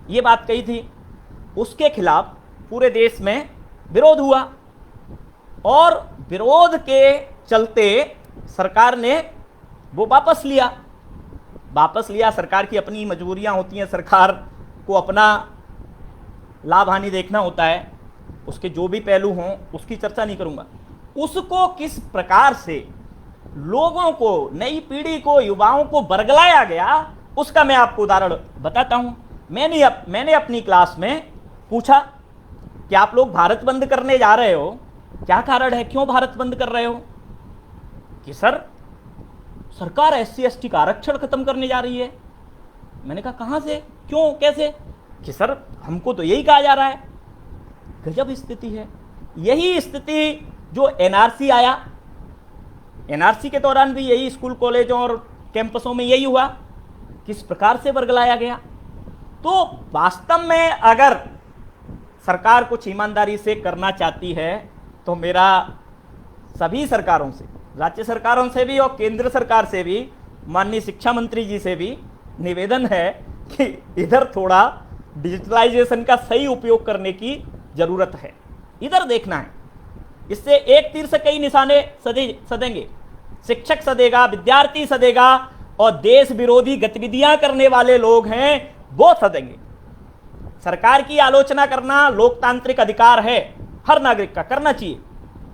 S1: ये बात कही थी। उसके खिलाफ पूरे देश में विरोध हुआ और विरोध के चलते सरकार ने वो वापस लिया। सरकार की अपनी मजबूरियां होती हैं, सरकार को अपना लाभ हानि देखना होता है, उसके जो भी पहलू हों उसकी चर्चा नहीं करूंगा। उसको किस प्रकार से लोगों को, नई पीढ़ी को, युवाओं को बरगलाया गया, उसका मैं आपको उदाहरण बताता हूं। मैंने अपनी क्लास में पूछा कि आप लोग भारत बंद करने जा रहे हो, क्या कारण है, क्यों भारत बंद कर रहे हो? कि सर सरकार SC/ST का आरक्षण खत्म करने जा रही है। मैंने कहा कहां से, क्यों, कैसे? कि सर हमको तो यही कहा जा रहा है। गजब स्थिति है। यही स्थिति जो NRC आया, NRC के दौरान भी यही स्कूल कॉलेजों और कैंपसों में यही हुआ, किस प्रकार से बरगलाया गया। तो वास्तव में अगर सरकार कुछ ईमानदारी से करना चाहती है तो मेरा सभी सरकारों से, राज्य सरकारों से भी और केंद्र सरकार से भी, माननीय शिक्षा मंत्री जी से भी निवेदन है कि इधर थोड़ा डिजिटलाइजेशन का सही उपयोग करने की जरूरत है। इधर देखना है, इससे एक तीर से कई निशाने सदेंगे। शिक्षक सदेगा, विद्यार्थी सदेगा और देश विरोधी गतिविधियां करने वाले लोग हैं वो सदेंगे। सरकार की आलोचना करना लोकतांत्रिक अधिकार है, हर नागरिक का करना चाहिए,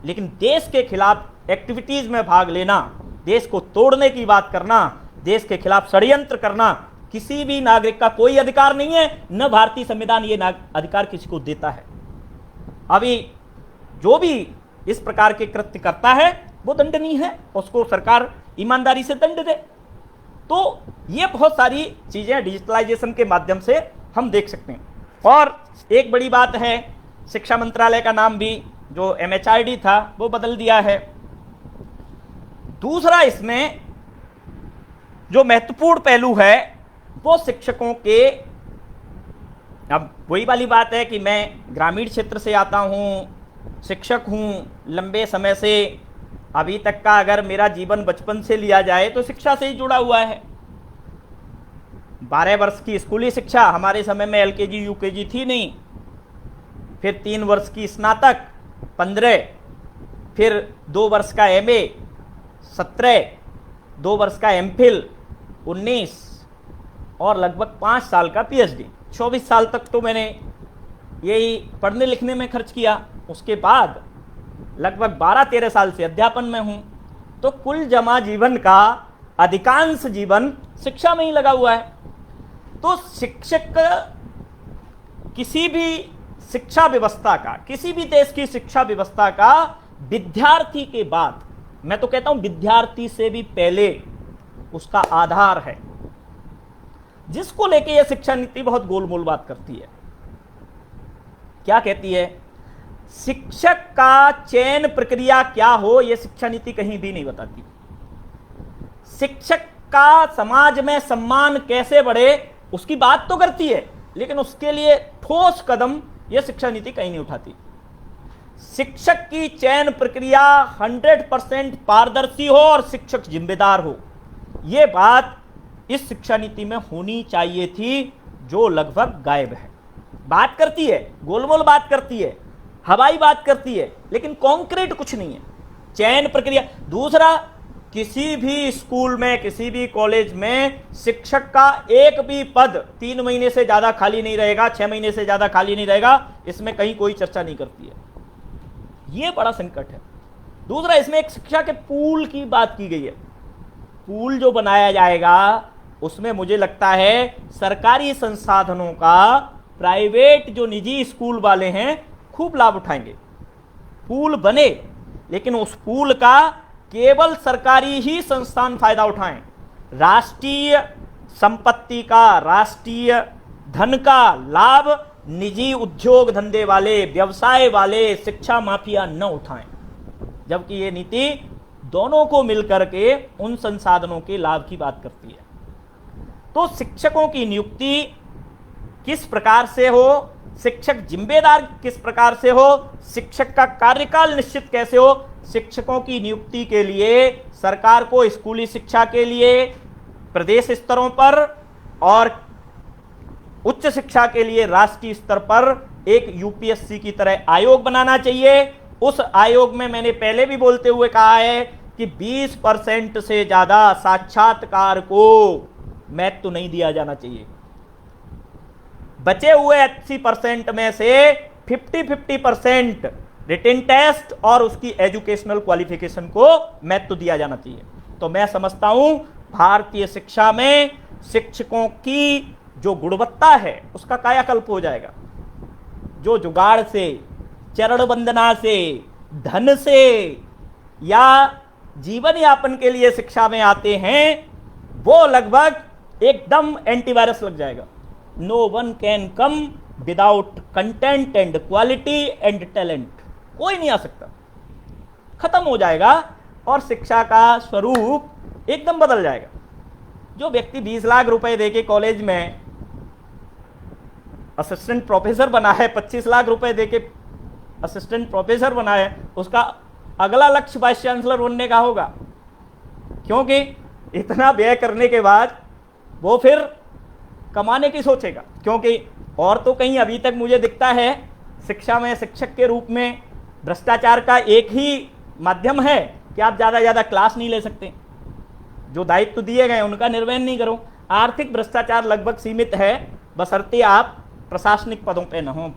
S1: लेकिन देश के खिलाफ एक्टिविटीज में भाग लेना, देश को तोड़ने की बात करना, देश के खिलाफ षड्यंत्र करना किसी भी नागरिक का कोई अधिकार नहीं है, न भारतीय संविधान ये अधिकार किसी को देता है। अभी जो भी इस प्रकार के कृत्य करता है वो दंडनीय है, उसको सरकार ईमानदारी से दंड दे। तो ये बहुत सारी चीजें डिजिटलाइजेशन के माध्यम से हम देख सकते हैं। और एक बड़ी बात है, शिक्षा मंत्रालय का नाम भी जो MHRD था वो बदल दिया है। दूसरा इसमें जो महत्वपूर्ण पहलू है वो शिक्षकों के, अब वही वाली बात है कि मैं ग्रामीण क्षेत्र से आता हूँ, शिक्षक हूँ, लंबे समय से अभी तक का अगर मेरा जीवन बचपन से लिया जाए तो शिक्षा से ही जुड़ा हुआ है। 12 वर्ष की स्कूली शिक्षा, हमारे समय में LKG UKG थी नहीं, फिर 3 वर्ष की स्नातक 15, फिर 2 वर्ष का MA 17, 2 वर्ष का MPhil 19 और लगभग 5 साल का PhD। 24 साल तक तो मैंने यही पढ़ने लिखने में खर्च किया। उसके बाद लगभग 12-13 साल से अध्यापन में हूं, तो कुल जमा जीवन का अधिकांश जीवन शिक्षा में ही लगा हुआ है। तो शिक्षक किसी भी शिक्षा व्यवस्था का, किसी भी देश की शिक्षा व्यवस्था का विद्यार्थी के बाद, मैं तो कहता हूं विद्यार्थी से भी पहले उसका आधार है, जिसको लेके यह शिक्षा नीति बहुत गोलमोल बात करती है। क्या कहती है? शिक्षक का चयन प्रक्रिया क्या हो, यह शिक्षा नीति कहीं भी नहीं बताती। शिक्षक का समाज में सम्मान कैसे बढ़े उसकी बात तो करती है, लेकिन उसके लिए ठोस कदम यह शिक्षा नीति कहीं नहीं उठाती। शिक्षक की चयन प्रक्रिया 100% पारदर्शी हो और शिक्षक जिम्मेदार हो, यह बात इस शिक्षा नीति में होनी चाहिए थी, जो लगभग गायब है। बात करती है, गोलमोल बात करती है, हवाई बात करती है, लेकिन कॉन्क्रीट कुछ नहीं है। चयन प्रक्रिया। दूसरा, किसी भी स्कूल में, किसी भी कॉलेज में शिक्षक का एक भी पद 3 महीने से ज्यादा खाली नहीं रहेगा, 6 महीने से ज्यादा खाली नहीं रहेगा, इसमें कहीं कोई चर्चा नहीं करती है। यह बड़ा संकट है। दूसरा, इसमें एक शिक्षा के पूल की बात की गई है। पूल जो बनाया जाएगा उसमें मुझे लगता है सरकारी संसाधनों का प्राइवेट जो निजी स्कूल वाले हैं खूब लाभ उठाएंगे। पूल बने, लेकिन उस पूल का केवल सरकारी ही संस्थान फायदा उठाएं। राष्ट्रीय संपत्ति का, राष्ट्रीय धन का लाभ निजी उद्योग धंधे वाले, व्यवसाय वाले, शिक्षा माफिया न उठाएं, जबकि ये नीति दोनों को मिलकर के उन संसाधनों के लाभ की बात करती है। तो शिक्षकों की नियुक्ति किस प्रकार से हो, शिक्षक जिम्मेदार किस प्रकार से हो, शिक्षक का कार्यकाल निश्चित कैसे हो, शिक्षकों की नियुक्ति के लिए सरकार को स्कूली शिक्षा के लिए प्रदेश स्तरों पर और उच्च शिक्षा के लिए राष्ट्रीय स्तर पर एक यूपीएससी की तरह आयोग बनाना चाहिए। उस आयोग में मैंने पहले भी बोलते हुए कहा है कि 20% से ज्यादा साक्षात्कार को महत्व नहीं दिया जाना चाहिए। बचे हुए 80% में से 50-50% रिटन टेस्ट और उसकी एजुकेशनल क्वालिफिकेशन को महत्व दिया जाना चाहिए। तो मैं समझता हूं भारतीय शिक्षा में शिक्षकों की जो गुणवत्ता है उसका कायाकल्प हो जाएगा। जो जुगाड़ से, चरण वंदना से, धन से या जीवन यापन के लिए शिक्षा में आते हैं वो लगभग एकदम एंटीवायरस लग जाएगा। No one can come without content and quality and talent. कोई नहीं आ सकता, खत्म हो जाएगा और शिक्षा का स्वरूप एकदम बदल जाएगा। जो व्यक्ति 20 लाख रुपए देके कॉलेज में असिस्टेंट प्रोफेसर बना है, 25 लाख रुपए देके असिस्टेंट प्रोफेसर बना है, उसका अगला लक्ष्य वाइस चांसलर बनने का होगा, क्योंकि इतना व्यय करने के बाद वो फिर कमाने की सोचेगा। क्योंकि और तो कहीं अभी तक मुझे दिखता है शिक्षा में शिक्षक के रूप में भ्रष्टाचार का एक ही माध्यम है कि आप ज़्यादा ज़्यादा क्लास नहीं ले सकते, जो दायित्व दिए गए उनका निर्वहन नहीं करो। आर्थिक भ्रष्टाचार लगभग सीमित है, बशर्ते आप प्रशासनिक पदों पे न हो,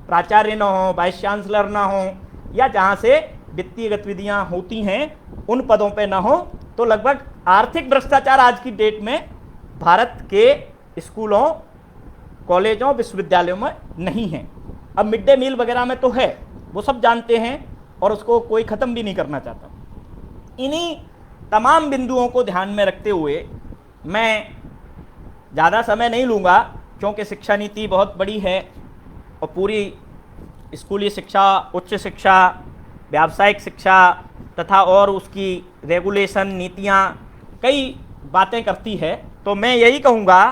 S1: प्राचार्य न हो, वाइस चांसलर न हो, या जहाँ से वित्तीय गतिविधियाँ होती हैं उन पदों पे न हो। तो लगभग आर्थिक भ्रष्टाचार आज की डेट में भारत के स्कूलों, कॉलेजों, विश्वविद्यालयों में नहीं है। अब मिड डे मील वगैरह में तो है, वो सब जानते हैं और उसको कोई ख़त्म भी नहीं करना चाहता। इन्हीं तमाम बिंदुओं को ध्यान में रखते हुए मैं ज़्यादा समय नहीं लूँगा, क्योंकि शिक्षा नीति बहुत बड़ी है और पूरी स्कूली शिक्षा, उच्च शिक्षा, व्यावसायिक शिक्षा तथा और उसकी रेगुलेशन, नीतियाँ कई बातें करती है। तो मैं यही कहूँगा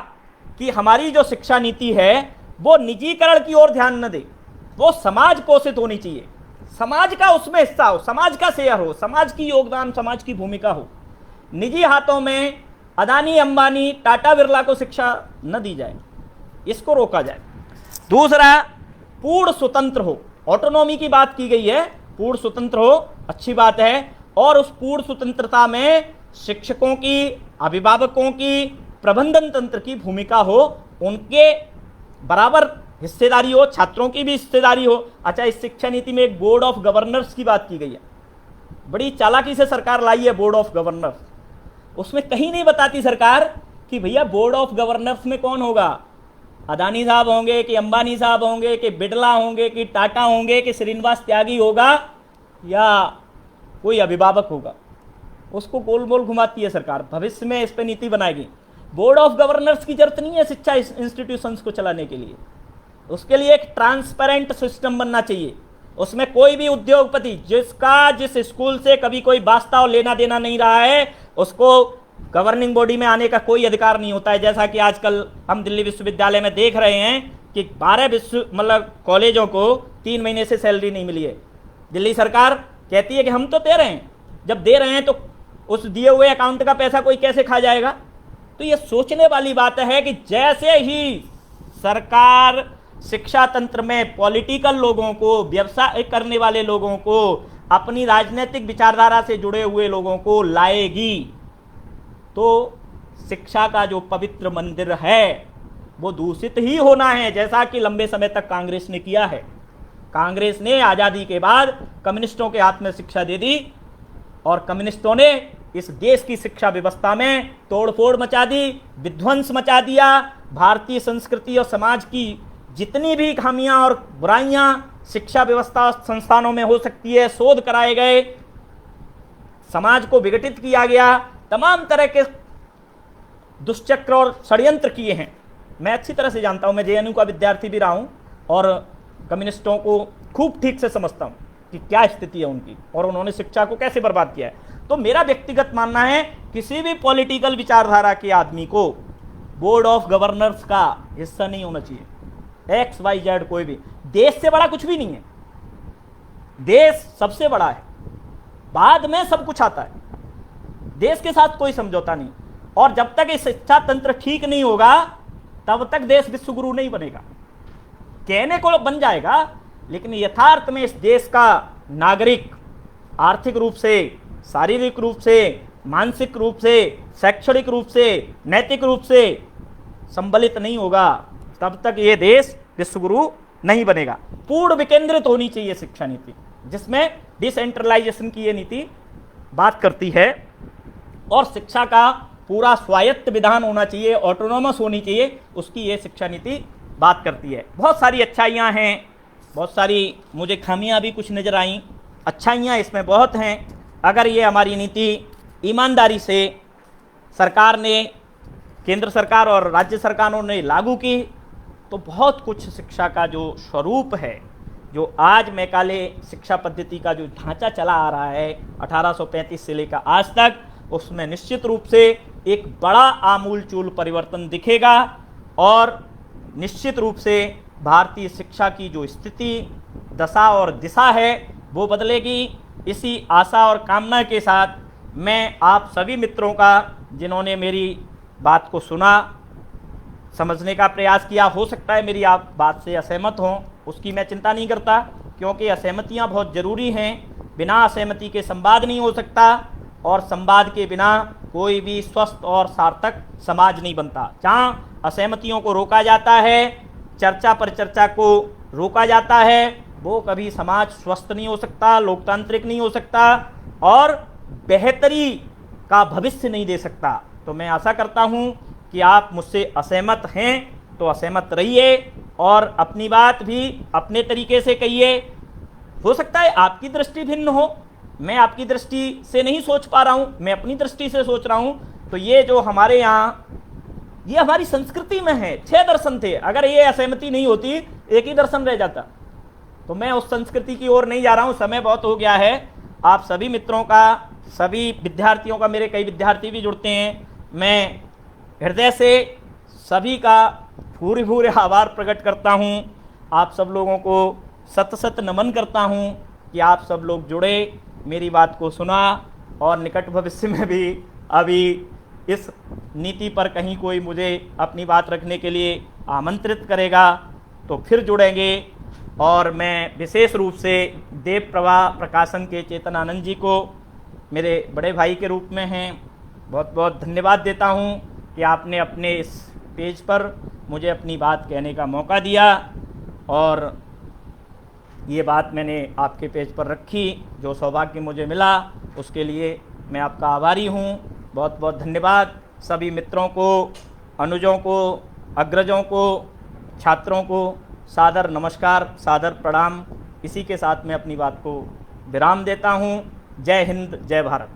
S1: कि हमारी जो शिक्षा नीति है वो निजीकरण की ओर ध्यान न दे, वो समाज पोषित होनी चाहिए, समाज का उसमें हिस्सा हो, समाज का शेयर हो, समाज की योगदान, समाज की भूमिका हो। निजी हाथों में अदानी, अंबानी, टाटा, बिरला को शिक्षा न दी जाए, इसको रोका जाए। दूसरा, पूर्ण स्वतंत्र हो, ऑटोनॉमी की बात की गई है, पूर्ण स्वतंत्र हो, अच्छी बात है। और उस पूर्ण स्वतंत्रता में शिक्षकों की, अभिभावकों की, प्रबंधन तंत्र की भूमिका हो, उनके बराबर हिस्सेदारी हो, छात्रों की भी हिस्सेदारी हो। अच्छा, इस शिक्षा नीति में एक बोर्ड ऑफ गवर्नर्स की बात की गई है, बड़ी चालाकी से सरकार लाई है बोर्ड ऑफ गवर्नर्स। उसमें कहीं नहीं बताती सरकार कि भैया बोर्ड ऑफ गवर्नर्स में कौन होगा, अदानी साहब होंगे कि अंबानी साहब होंगे कि बिरला होंगे कि टाटा होंगे कि श्रीनिवास त्यागी होगा या कोई अभिभावक होगा। उसको गोल मोल घुमाती है सरकार। भविष्य में इस पर नीति बनाएगी। बोर्ड ऑफ गवर्नर्स की जरूरत नहीं है शिक्षा इंस्टीट्यूशंस को चलाने के लिए। उसके लिए एक ट्रांसपेरेंट सिस्टम बनना चाहिए। उसमें कोई भी उद्योगपति जिसका जिस स्कूल से कभी कोई वास्ता और लेना देना नहीं रहा है, उसको गवर्निंग बॉडी में आने का कोई अधिकार नहीं होता है। जैसा कि आजकल हम दिल्ली विश्वविद्यालय में देख रहे हैं कि 12 कॉलेजों को 3 महीने से सैलरी नहीं मिली है। दिल्ली सरकार कहती है कि हम तो दे रहे हैं, जब दे रहे हैं तो उस दिए हुए अकाउंट का पैसा कोई कैसे खा जाएगा। तो ये सोचने वाली बात है कि जैसे ही सरकार शिक्षा तंत्र में पॉलिटिकल लोगों को, व्यवसाय करने वाले लोगों को, अपनी राजनीतिक विचारधारा से जुड़े हुए लोगों को लाएगी, तो शिक्षा का जो पवित्र मंदिर है वो दूषित ही होना है, जैसा कि लंबे समय तक कांग्रेस ने किया है। कांग्रेस ने आज़ादी के बाद कम्युनिस्टों के हाथ में शिक्षा दे दी और कम्युनिस्टों ने इस देश की शिक्षा व्यवस्था में तोड़फोड़ मचा दी, विध्वंस मचा दिया। भारतीय संस्कृति और समाज की जितनी भी खामियां और बुराइयां शिक्षा व्यवस्था संस्थानों में हो सकती है, शोध कराए गए, समाज को विघटित किया गया, तमाम तरह के दुष्चक्र और षड्यंत्र किए हैं। मैं अच्छी तरह से जानता हूं, मैं जेएनयू का विद्यार्थी भी रहा हूं और कम्युनिस्टों को खूब ठीक से समझता हूं कि क्या स्थिति है उनकी और उन्होंने शिक्षा को कैसे बर्बाद किया है। तो मेरा व्यक्तिगत मानना है, किसी भी पॉलिटिकल विचारधारा के आदमी को बोर्ड ऑफ गवर्नर्स का हिस्सा नहीं होना चाहिए। एक्स वाई जेड कोई भी, देश से बड़ा कुछ भी नहीं है, देश सबसे बड़ा है, बाद में सब कुछ आता है, देश के साथ कोई समझौता नहीं। और जब तक ये शिक्षा तंत्र ठीक नहीं होगा तब तक देश विश्वगुरु नहीं बनेगा, कहने को बन जाएगा, लेकिन यथार्थ में इस देश का नागरिक आर्थिक रूप से, शारीरिक रूप से, मानसिक रूप से, शैक्षणिक रूप से, नैतिक रूप से संबलित नहीं होगा, तब तक ये देश विश्वगुरु नहीं बनेगा। पूर्ण विकेंद्रित होनी चाहिए शिक्षा नीति, जिसमें डिसेंट्रलाइजेशन की ये नीति बात करती है, और शिक्षा का पूरा स्वायत्त विधान होना चाहिए, ऑटोनोमस होनी चाहिए, उसकी ये शिक्षा नीति बात करती है। बहुत सारी अच्छाइयाँ हैं, बहुत सारी मुझे खामियां भी कुछ नज़र आईं, अच्छाइयाँ इसमें बहुत हैं। अगर ये हमारी नीति ईमानदारी से सरकार ने, केंद्र सरकार और राज्य सरकारों ने लागू की, तो बहुत कुछ शिक्षा का जो स्वरूप है, जो आज मैकाले शिक्षा पद्धति का जो ढांचा चला आ रहा है 1835 से लेकर आज तक, उसमें निश्चित रूप से एक बड़ा आमूलचूल परिवर्तन दिखेगा, और निश्चित रूप से भारतीय शिक्षा की जो स्थिति, दशा और दिशा है वो बदलेगी। इसी आशा और कामना के साथ मैं आप सभी मित्रों का, जिन्होंने मेरी बात को सुना, समझने का प्रयास किया, हो सकता है मेरी आप बात से असहमत हों, उसकी मैं चिंता नहीं करता, क्योंकि असहमतियां बहुत ज़रूरी हैं। बिना असहमति के संवाद नहीं हो सकता, और संवाद के बिना कोई भी स्वस्थ और सार्थक समाज नहीं बनता। जहाँ असहमतियों को रोका जाता है, चर्चा पर चर्चा को रोका जाता है, वो कभी समाज स्वस्थ नहीं हो सकता, लोकतांत्रिक नहीं हो सकता, और बेहतरी का भविष्य नहीं दे सकता। तो मैं आशा करता हूँ कि आप मुझसे असहमत हैं तो असहमत रहिए, और अपनी बात भी अपने तरीके से कहिए। हो सकता है आपकी दृष्टि भिन्न हो, मैं आपकी दृष्टि से नहीं सोच पा रहा हूँ, मैं अपनी दृष्टि से सोच रहा हूँ। तो ये जो हमारे यहाँ, ये हमारी संस्कृति में है, 6 दर्शन थे, अगर ये असहमति नहीं होती, एक ही दर्शन रह जाता। तो मैं उस संस्कृति की ओर नहीं जा रहा हूँ, समय बहुत हो गया है। आप सभी मित्रों का, सभी विद्यार्थियों का, मेरे कई विद्यार्थी भी जुड़ते हैं, मैं हृदय से सभी का भूरि भूरि आभार प्रकट करता हूँ। आप सब लोगों को सत सत नमन करता हूँ कि आप सब लोग जुड़े, मेरी बात को सुना, और निकट भविष्य में भी अभी इस नीति पर कहीं कोई मुझे अपनी बात रखने के लिए आमंत्रित करेगा तो फिर जुड़ेंगे। और मैं विशेष रूप से देव प्रवाह प्रकाशन के चेतन आनंद जी को मेरे बड़े भाई के रूप में हैं, बहुत बहुत धन्यवाद देता हूँ कि आपने अपने इस पेज पर मुझे अपनी बात कहने का मौका दिया, और ये बात मैंने आपके पेज पर रखी। जो सौभाग्य मुझे मिला उसके लिए मैं आपका आभारी हूँ। बहुत बहुत धन्यवाद सभी मित्रों को, अनुजों को, अग्रजों को, छात्रों को सादर नमस्कार, सादर प्रणाम। इसी के साथ मैं अपनी बात को विराम देता हूँ। जय हिंद, जय भारत।